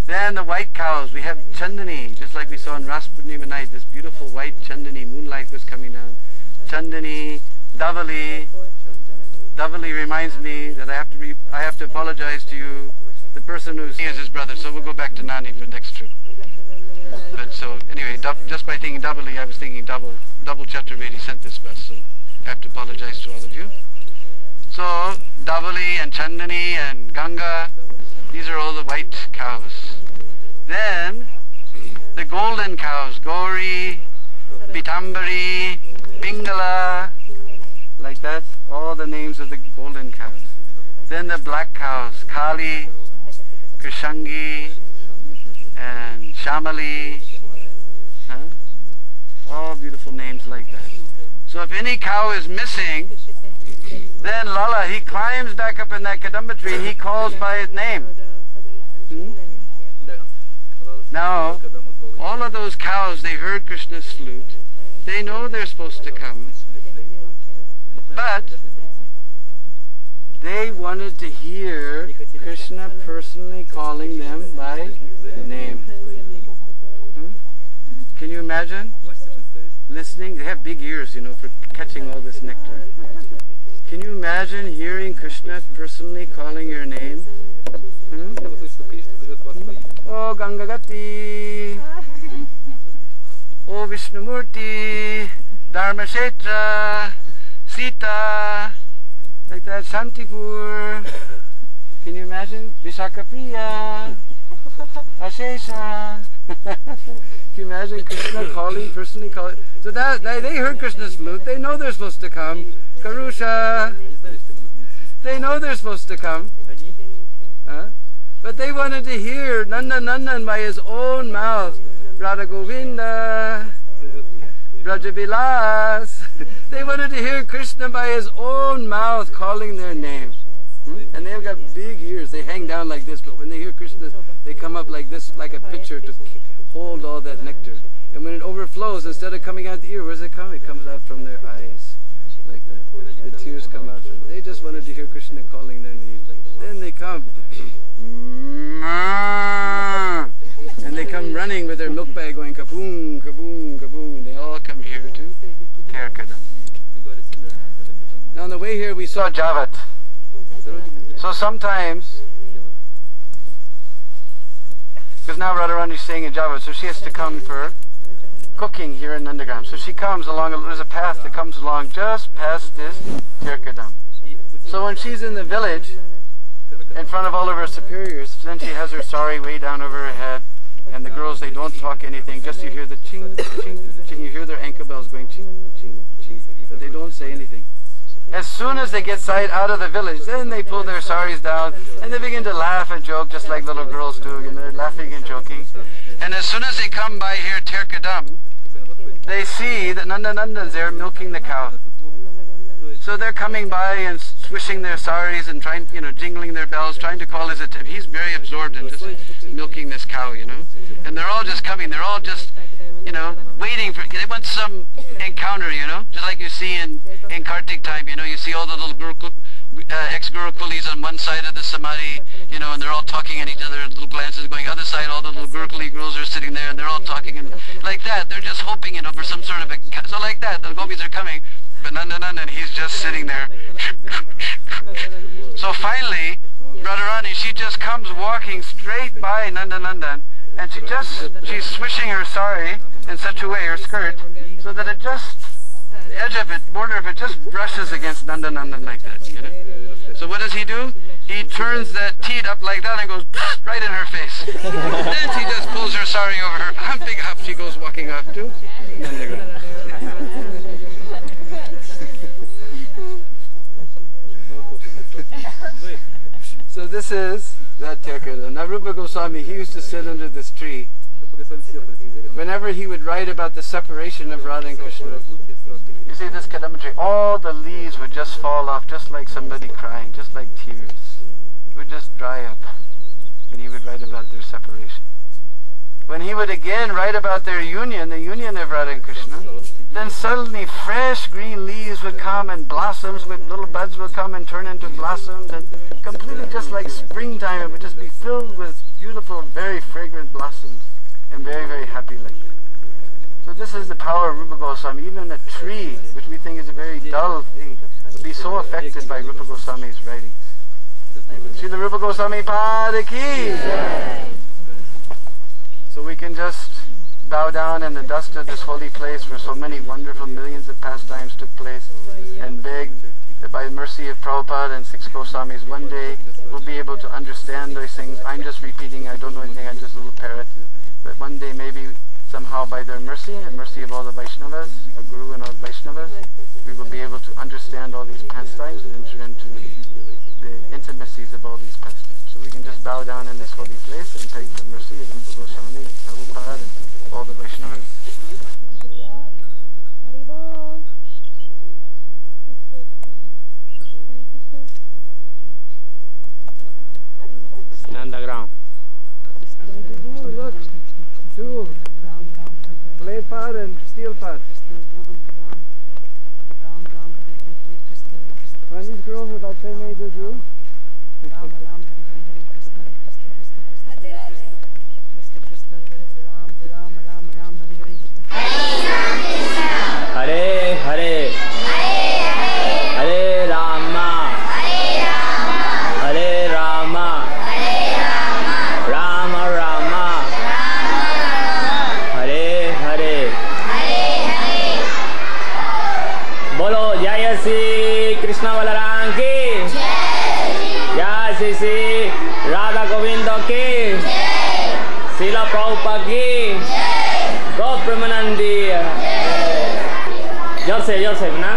Then the white cows, we have Chandani, just like we saw on Ras Purnima night, this beautiful white Chandani, moonlight was coming down. Chandani, Davali. Davali reminds me that I have to apologize to you. The person who's is his brother, so we'll go back to Nani for next trip. But so anyway, just by thinking Davali, I was thinking double Chaturvedi sent this bus, so I have to apologize to all of you. So Davali and Chandani and Ganga, these are all the white cows. Then the golden cows, Gauri, Pitambari, Pingala, like that, all the names of the golden cows. Then the black cows, Kali, Krishangi, and Shamali, all beautiful names like that. So if any cow is missing, then Lala, he climbs back up in that Kadamba tree and he calls by his name. Now, all of those cows, they heard Krishna's flute. They know they're supposed to come. But they wanted to hear Krishna personally calling them by name. Can you imagine? Listening, they have big ears, for catching all this nectar. Can you imagine hearing Krishna personally calling your name? Oh Gangagati, oh Vishnumurti, Dharmashetra, Sita, like that, Shantipur. Can you imagine? Vishakapriya, Ashesha. Can you imagine Krishna personally calling? So that they heard Krishna's flute, they know they're supposed to come. Karusha, they know they're supposed to come. But they wanted to hear Nandan by his own mouth. Radha Govinda, Brajavilas. They wanted to hear Krishna by his own mouth calling their name. And they've got big ears. They hang down like this, but when they hear Krishna, they come up like this, like a pitcher to hold all that nectar. And when it overflows, instead of coming out the ear, where does it come? It comes out from their eyes. Like that. The tears come out. They just wanted to hear Krishna calling their name. Then they come. And they come running with their milk bag going kaboom, kaboom, kaboom. And they all come here to Ter Kadamba. Now on the way here we saw Javat. So sometimes, because now Radharani is staying in Javat, so she has to come for cooking here in Nandagram. So she comes along, there's a path that comes along just past this Ter Kadamba. So when she's in the village, in front of all of her superiors, then she has her sari way down over her head, and the girls, they don't talk anything, just you hear the ching, ching, ching, you hear their ankle bells going ching, ching, ching, but they don't say anything. As soon as they get out of the village, then they pull their saris down, and they begin to laugh and joke just like little girls do, and they're laughing and joking. And as soon as they come by here, Ter Kadamba, they see that Nandanandan's there milking the cow. So they're coming by and swishing their saris and trying, jingling their bells, trying to call his attention. He's very absorbed in just milking this cow, And they're all just coming. They're all just, waiting for. They want some encounter, just like you see in Kartik time. You see see all the little ex-Guru coolies on one side of the samadhi, and they're all talking at each other, little glances going other side, all the little Guru cooli girls are sitting there and they're all talking, and like that, they're just hoping, for some sort of so like that, the gopis are coming, but Nanda, he's just sitting there. So finally, Radharani, she just comes walking straight by Nanda, and she's swishing her sari in such a way, her skirt, so that the edge of it, border of it, just brushes against Nanda like that, So what does he do? He turns that teat up like that and goes right in her face. Then she just pulls her sari over her, big huff, she goes walking off too. So this is that Ter Kadamba. Now Rupa Goswami, he used to sit under this tree. Whenever he would write about the separation of Radha and Krishna, you see this Kadamba tree, all the leaves would just fall off, just like somebody crying, just like tears. It would just dry up when he would write about their separation. When he would again write about their union, the union of Radha and Krishna, then suddenly fresh green leaves would come and blossoms with little buds would come and turn into blossoms, and completely just like springtime, it would just be filled with beautiful, very fragrant blossoms, and very, very happy like that. So this is the power of Rupa Goswami. Even a tree, which we think is a very dull thing, would be so affected by Rupa Goswami's writings. Srila Rupa Goswami Pada ki! So we can just bow down in the dust of this holy place where so many wonderful millions of pastimes took place, and beg that by the mercy of Prabhupada and 6 Goswamis, one day we'll be able to understand those things. I'm just repeating, I don't know anything, I'm just a little parrot. But one day maybe somehow by their mercy and mercy of all the Vaishnavas, our Guru and all the Vaishnavas, we will be able to understand all these pastimes and enter into the intimacies of all these pastimes. So we can just bow down in this holy place and take the mercy of Rupa Goswami and Prabhupada and all the Vaishnavas. Underground. Oh, look, two clay pot and steel pot. When these girls are about the same age as you? Hare Hare, Hare Rama, Hare Rama, Rama Rama, Hare Hare. Bolo Jaya Shri Krishna Balaram ki Jai Shri Radha Govinda ki Srila Prabhupada ki Go Premanandi. Joseph, ¿no?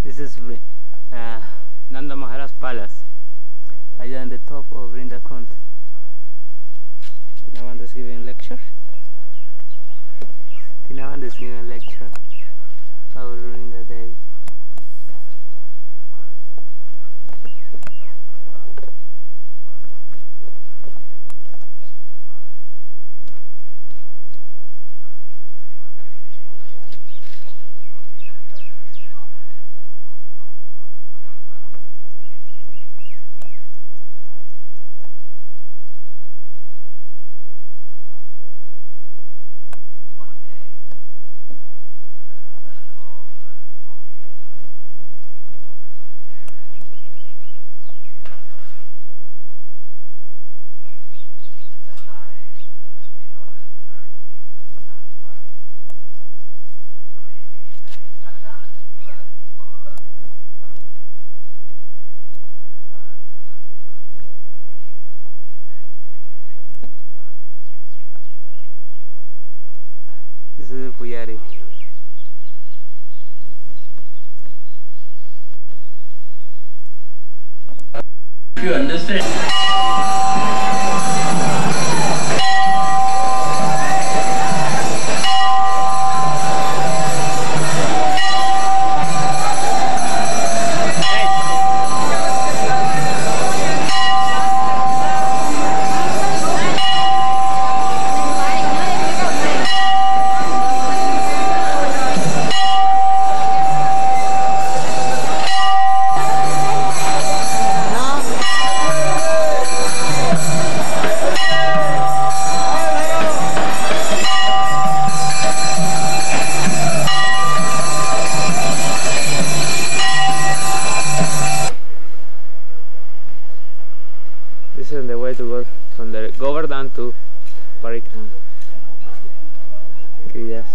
This is Nanda Maharaj Palace, allá on the top of Vrinda Kund. Deena is giving a lecture. Deena is giving a lecture about Vrinda Devi. This is Pujari. You understand? This is the way to go from the Govardhan to Parikram. Yes.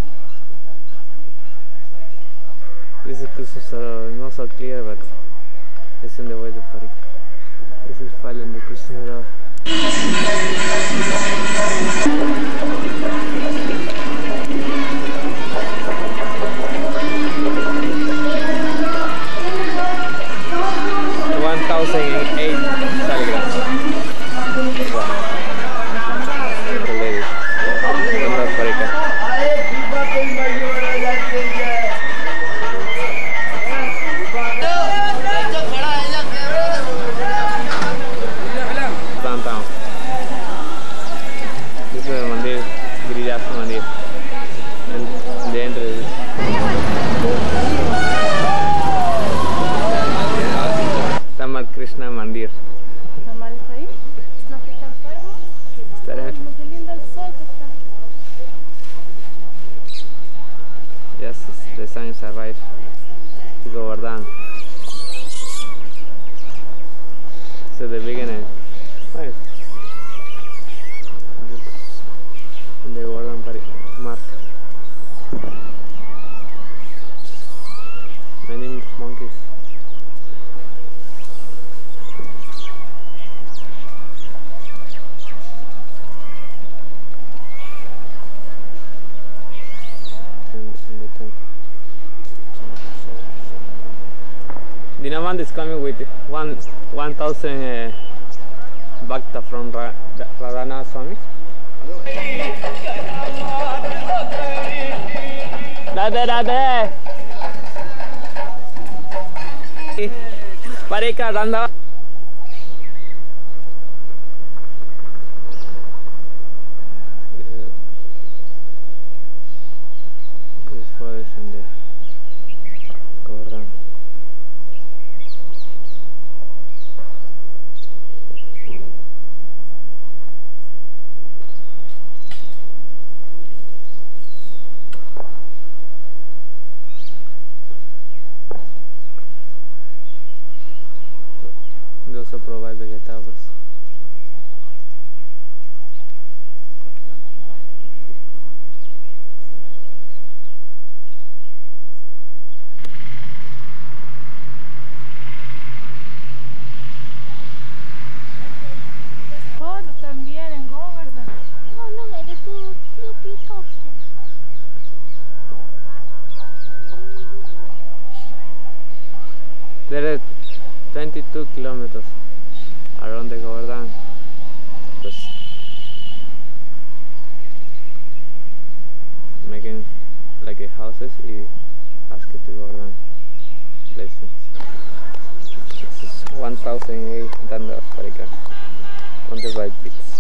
This is not so clear, but this is the way to Parikram. This is following the Krishna. Krishna Mandir. ¿Mamá está ahí? ¿No que está enfermo? Estaré. Qué lindo el sol que está. Yes, the sun arrived to Govardhan. So the beginning. Right. The Govardhan mark. Many monkeys. Deena is coming with 1,000 bhakta from Radhanath Swami. Radhe Radhe! Parikram. This forest and the Govardhan. They also provide vegetables. Fotos también en Govardhan. There are 22 kilometers around the Govardhan. Just making like a houses y ask it to Govardhan blessings. This is 1,800 Parikram on the right beats.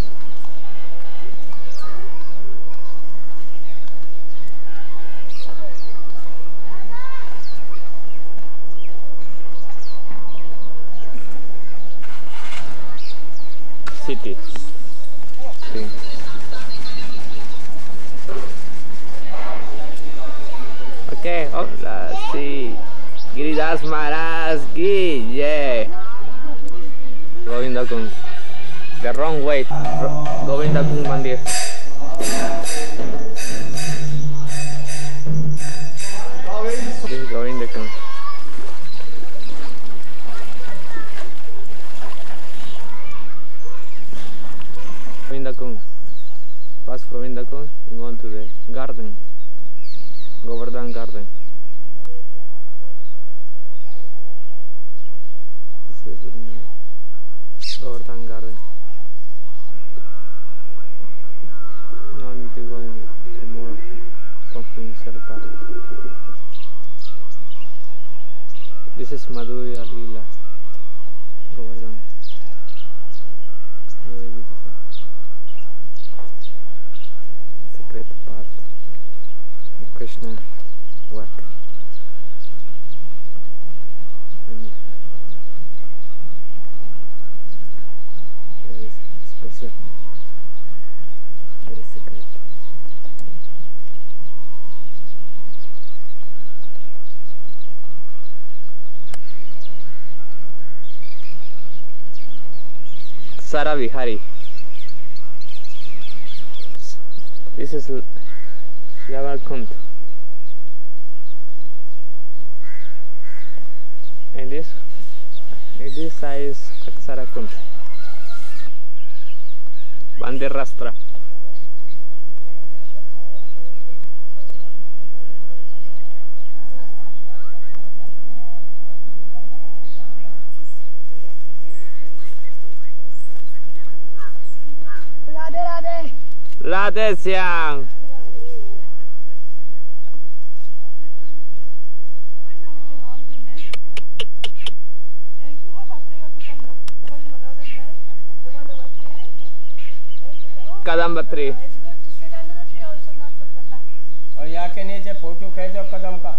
City. Sí. Okay, oh, see. Giridhas Maharaj ki, yeah. Govinda Kund. The wrong way. Govinda Kund Mandir. This is Govinda Kund. Govinda Kund. Past Govinda Kund and go to the garden. Govardhan Garden. This is Vrindavan. Govardhan Garden. Now I need to go in a more confidential part. This is Madhurya Lila. Govardhan. Very beautiful. Secret part. Krishna work. And very special. Very secret. Sara Vihari. This is Lavarkund. And this side is Aksarakund. Banderastra. Radhe Syam. Kadamba tree. और यहाँ के नीचे photo खींचो कदम का.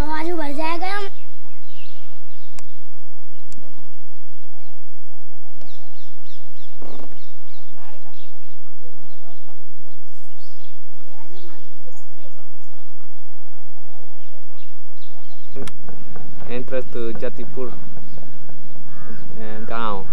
आवाज भर जाएगा. Entrance to Jatipur Gaon.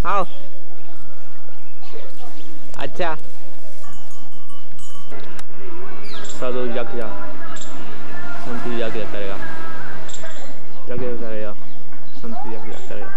आओ अच्छा साधु जाके जा संति जाके करेगा संति जाके करेगा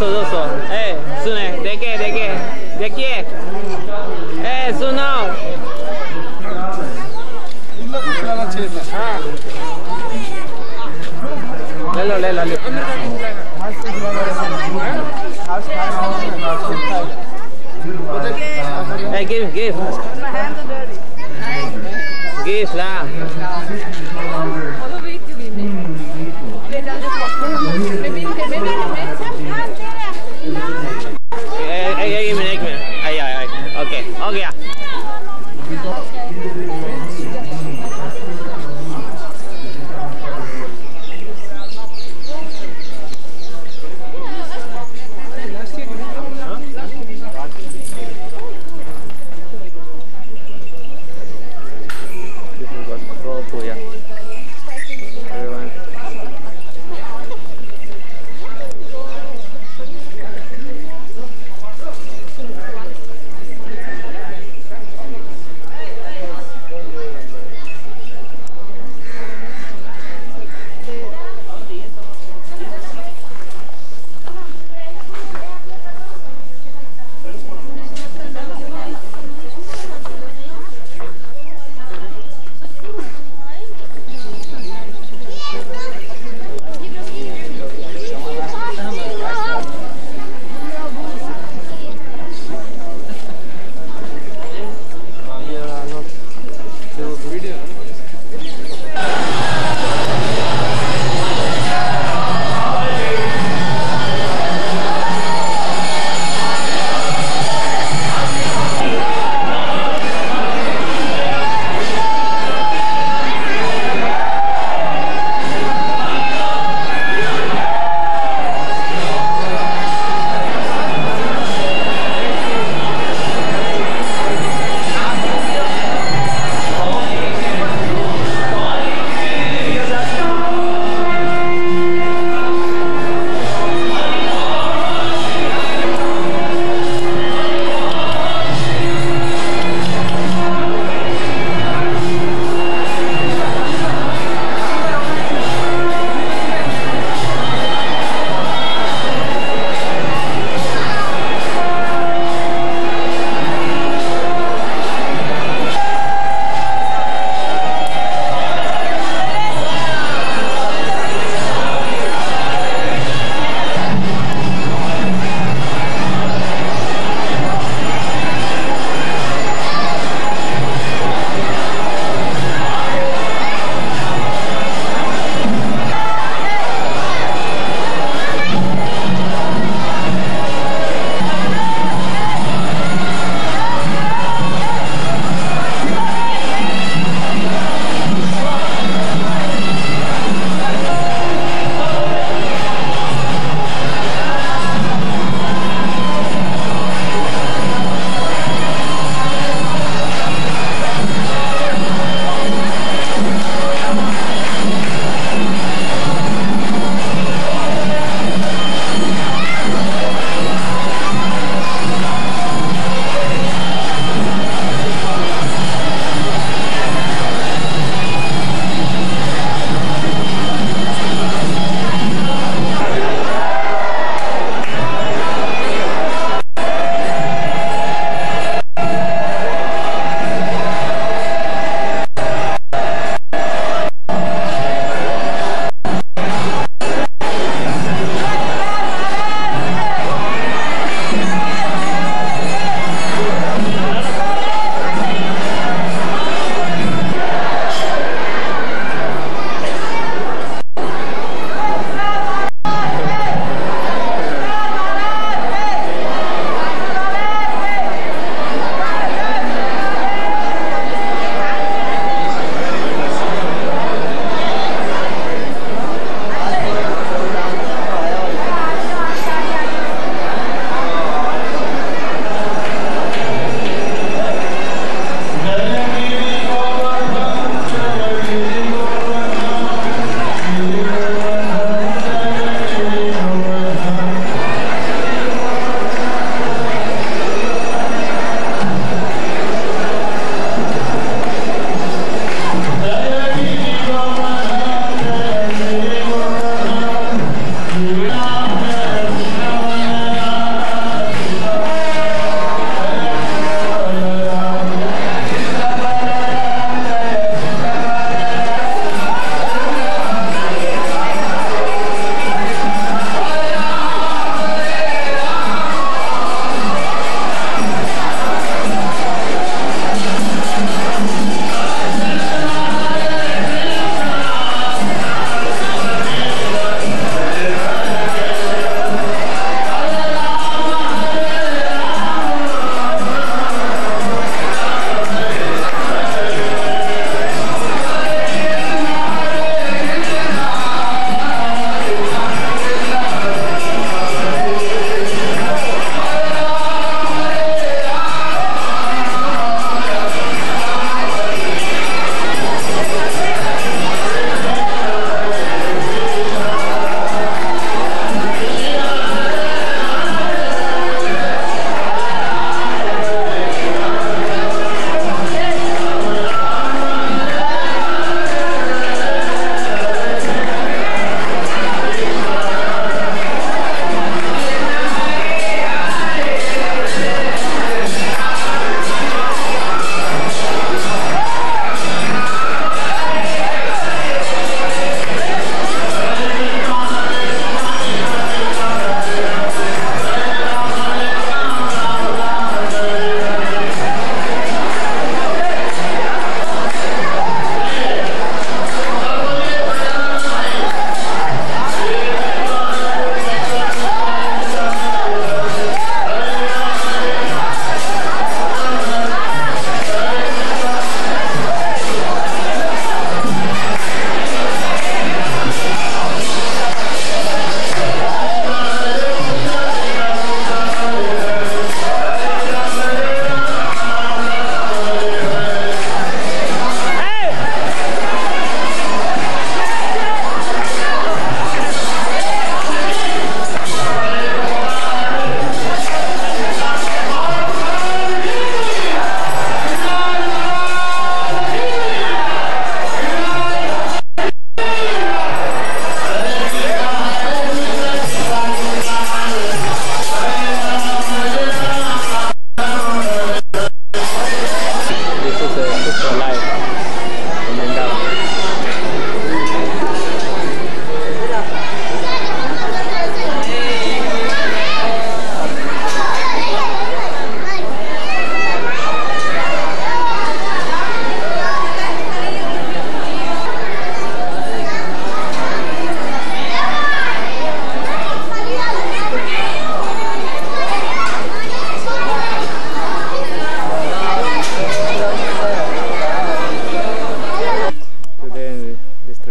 दोस्तों सुने देखिए सुनो ले लो Hey, give. My hands are dirty. Give lah. What will you give me? Wait, I'll just walk. Maybe you can make some hands there. Hey, give me. Ay. Okay. This is what Prabhu, yeah.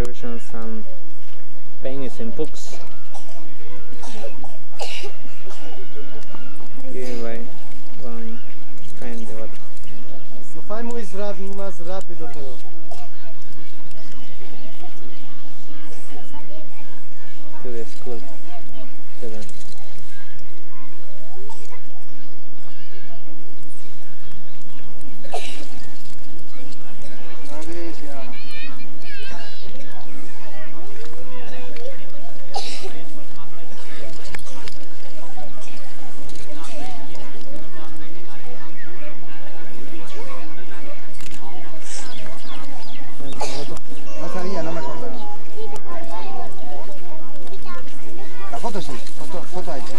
distribution some paintings and books given by one friend devotee. Lo fai mais rápido, pero... To the school. Seven. No sabía, no me acordaba. La foto sí, foto hecha.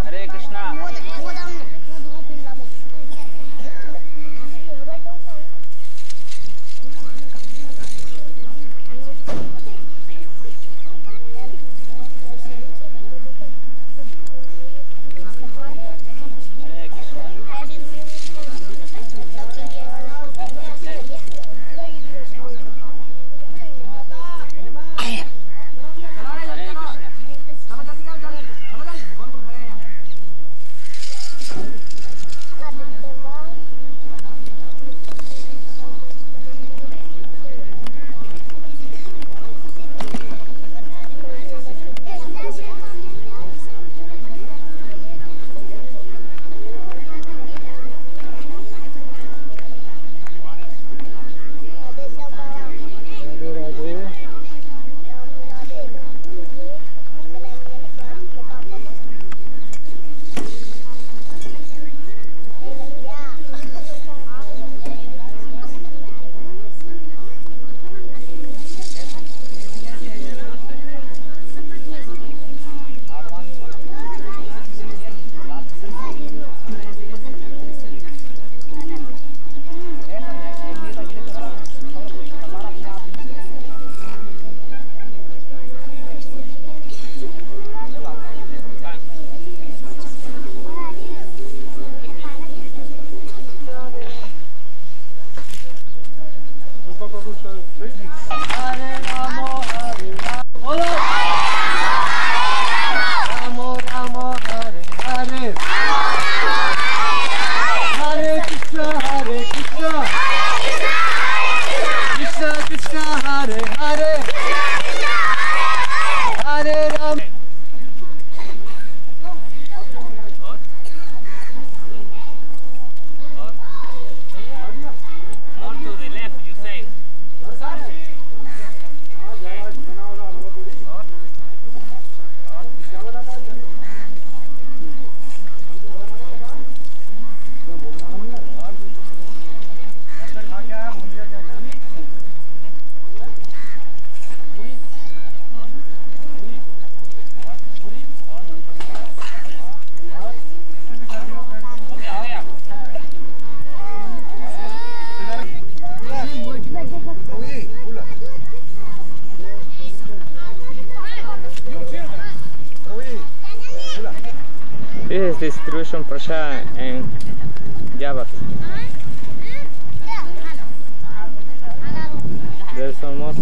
Hare Krishna. This is distribution prasad and Jabat. There's almost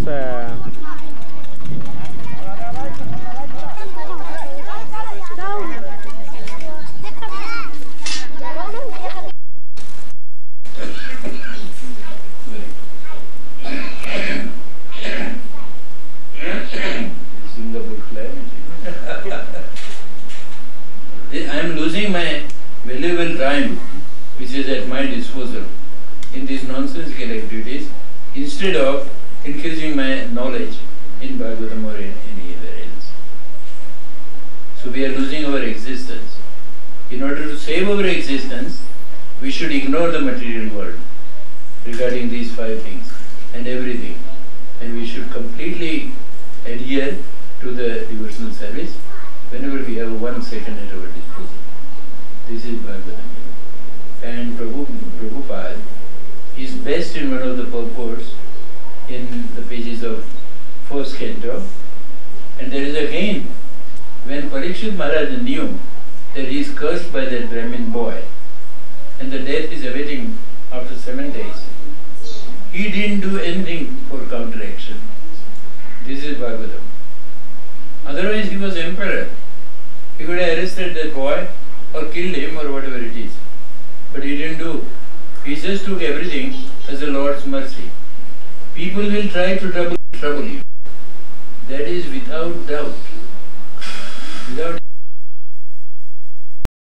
valuable time which is at my disposal in these nonsensical activities instead of increasing my knowledge in Bhagavatam or anywhere else. So we are losing our existence. In order to save our existence, we should ignore the material world regarding these 5 things and everything. And we should completely adhere to the devotional service whenever we have 1 second at our disposal. This is Bhagavatam. And Prabhupada is best in one of the purports in the pages of 1st canto. And there is a hint when Parikshit Maharaj knew that he is cursed by that Brahmin boy and the death is awaiting after 7 days. He didn't do anything for counteraction. This is Bhagavatam. Otherwise he was emperor. He could have arrested that boy or killed him or whatever it is. But he didn't do. He just took everything as the Lord's mercy. People will try to trouble you. That is without doubt.